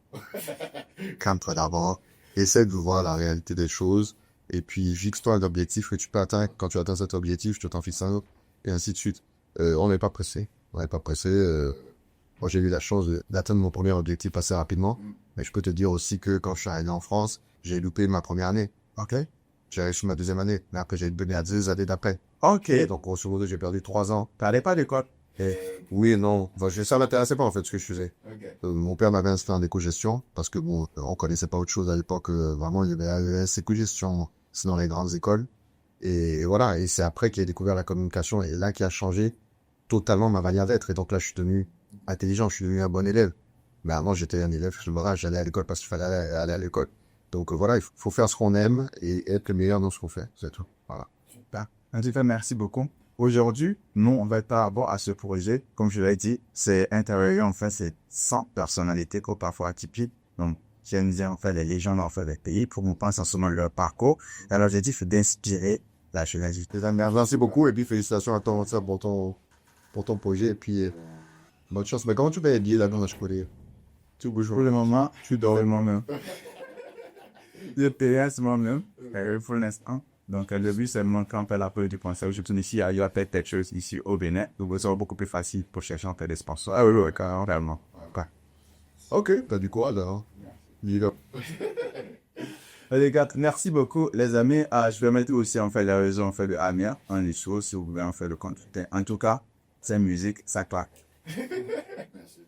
[SPEAKER 3] Calme-toi d'abord. Essaie de voir la réalité des choses. Et puis, fixe-toi un objectif que tu peux atteindre. Quand tu atteins cet objectif, tu t'en fixes un autre. Et ainsi de suite. On n'est pas pressé. On n'est pas pressé. Moi, j'ai eu la chance d'atteindre mon premier objectif assez rapidement. Mais je peux te dire aussi que quand je suis arrivé en France, j'ai loupé ma première année.
[SPEAKER 2] Ok.
[SPEAKER 3] J'ai réussi ma deuxième année. Mais après, j'ai donné à 2 années d'après.
[SPEAKER 2] Ok.
[SPEAKER 3] Et donc, grosso modo, j'ai perdu 3 ans.
[SPEAKER 2] T'allais pas à l'école?
[SPEAKER 3] Oui et non. Enfin, ça m'intéressait pas, en fait, ce que je faisais.
[SPEAKER 2] Okay.
[SPEAKER 3] Mon père m'avait inscrit en éco-gestion. Parce que bon, on connaissait pas autre chose à l'époque. Vraiment, il y avait AES, éco-gestion. C'est dans les grandes écoles. Et voilà. Et c'est après qu'il a découvert la communication. Et là, qui a changé totalement ma manière d'être. Et donc là, je suis devenu intelligent. Je suis devenu un bon élève. Mais avant, j'étais un élève. J'allais à l'école parce qu'il fallait aller à l'école. Donc voilà, il faut faire ce qu'on aime et être le meilleur dans ce qu'on fait. C'est tout. Voilà.
[SPEAKER 2] Super. En tout cas, merci beaucoup. Aujourd'hui, nous, on va pas avoir à ce projet. Comme je l'ai dit, c'est intérieur, en fait, c'est 100 personnalités, quoi, parfois atypiques. Donc, j'aime bien, en fait, les légendes, en fait, des pays pour qu'on pense en ce moment leur parcours. Alors, j'ai dit, il faut d'inspirer la jeunesse.
[SPEAKER 3] Merci beaucoup et puis félicitations à toi pour ton projet et puis bonne chance. Mais comment tu vas aider là dans la chocolat?
[SPEAKER 2] Pour le moment, je dors moi-même. Je paye à ce moment-même, pour l'instant. Donc, le but, c'est de monter un peu la peur du conseil. Je tourne ici, il y a peut-être quelque chose ici au Bénin. Donc, ça sera beaucoup plus facile pour chercher en fait des sponsors. Ah oui, carrément, réellement. Okay.
[SPEAKER 3] Ok, t'as du quoi alors?
[SPEAKER 2] Les gars, merci beaucoup, les amis. Je vais mettre aussi, en fait, la raison, en fait, de Amir, en dessous, si vous voulez, en fait, le compte. En tout cas, c'est musique, ça claque. Merci.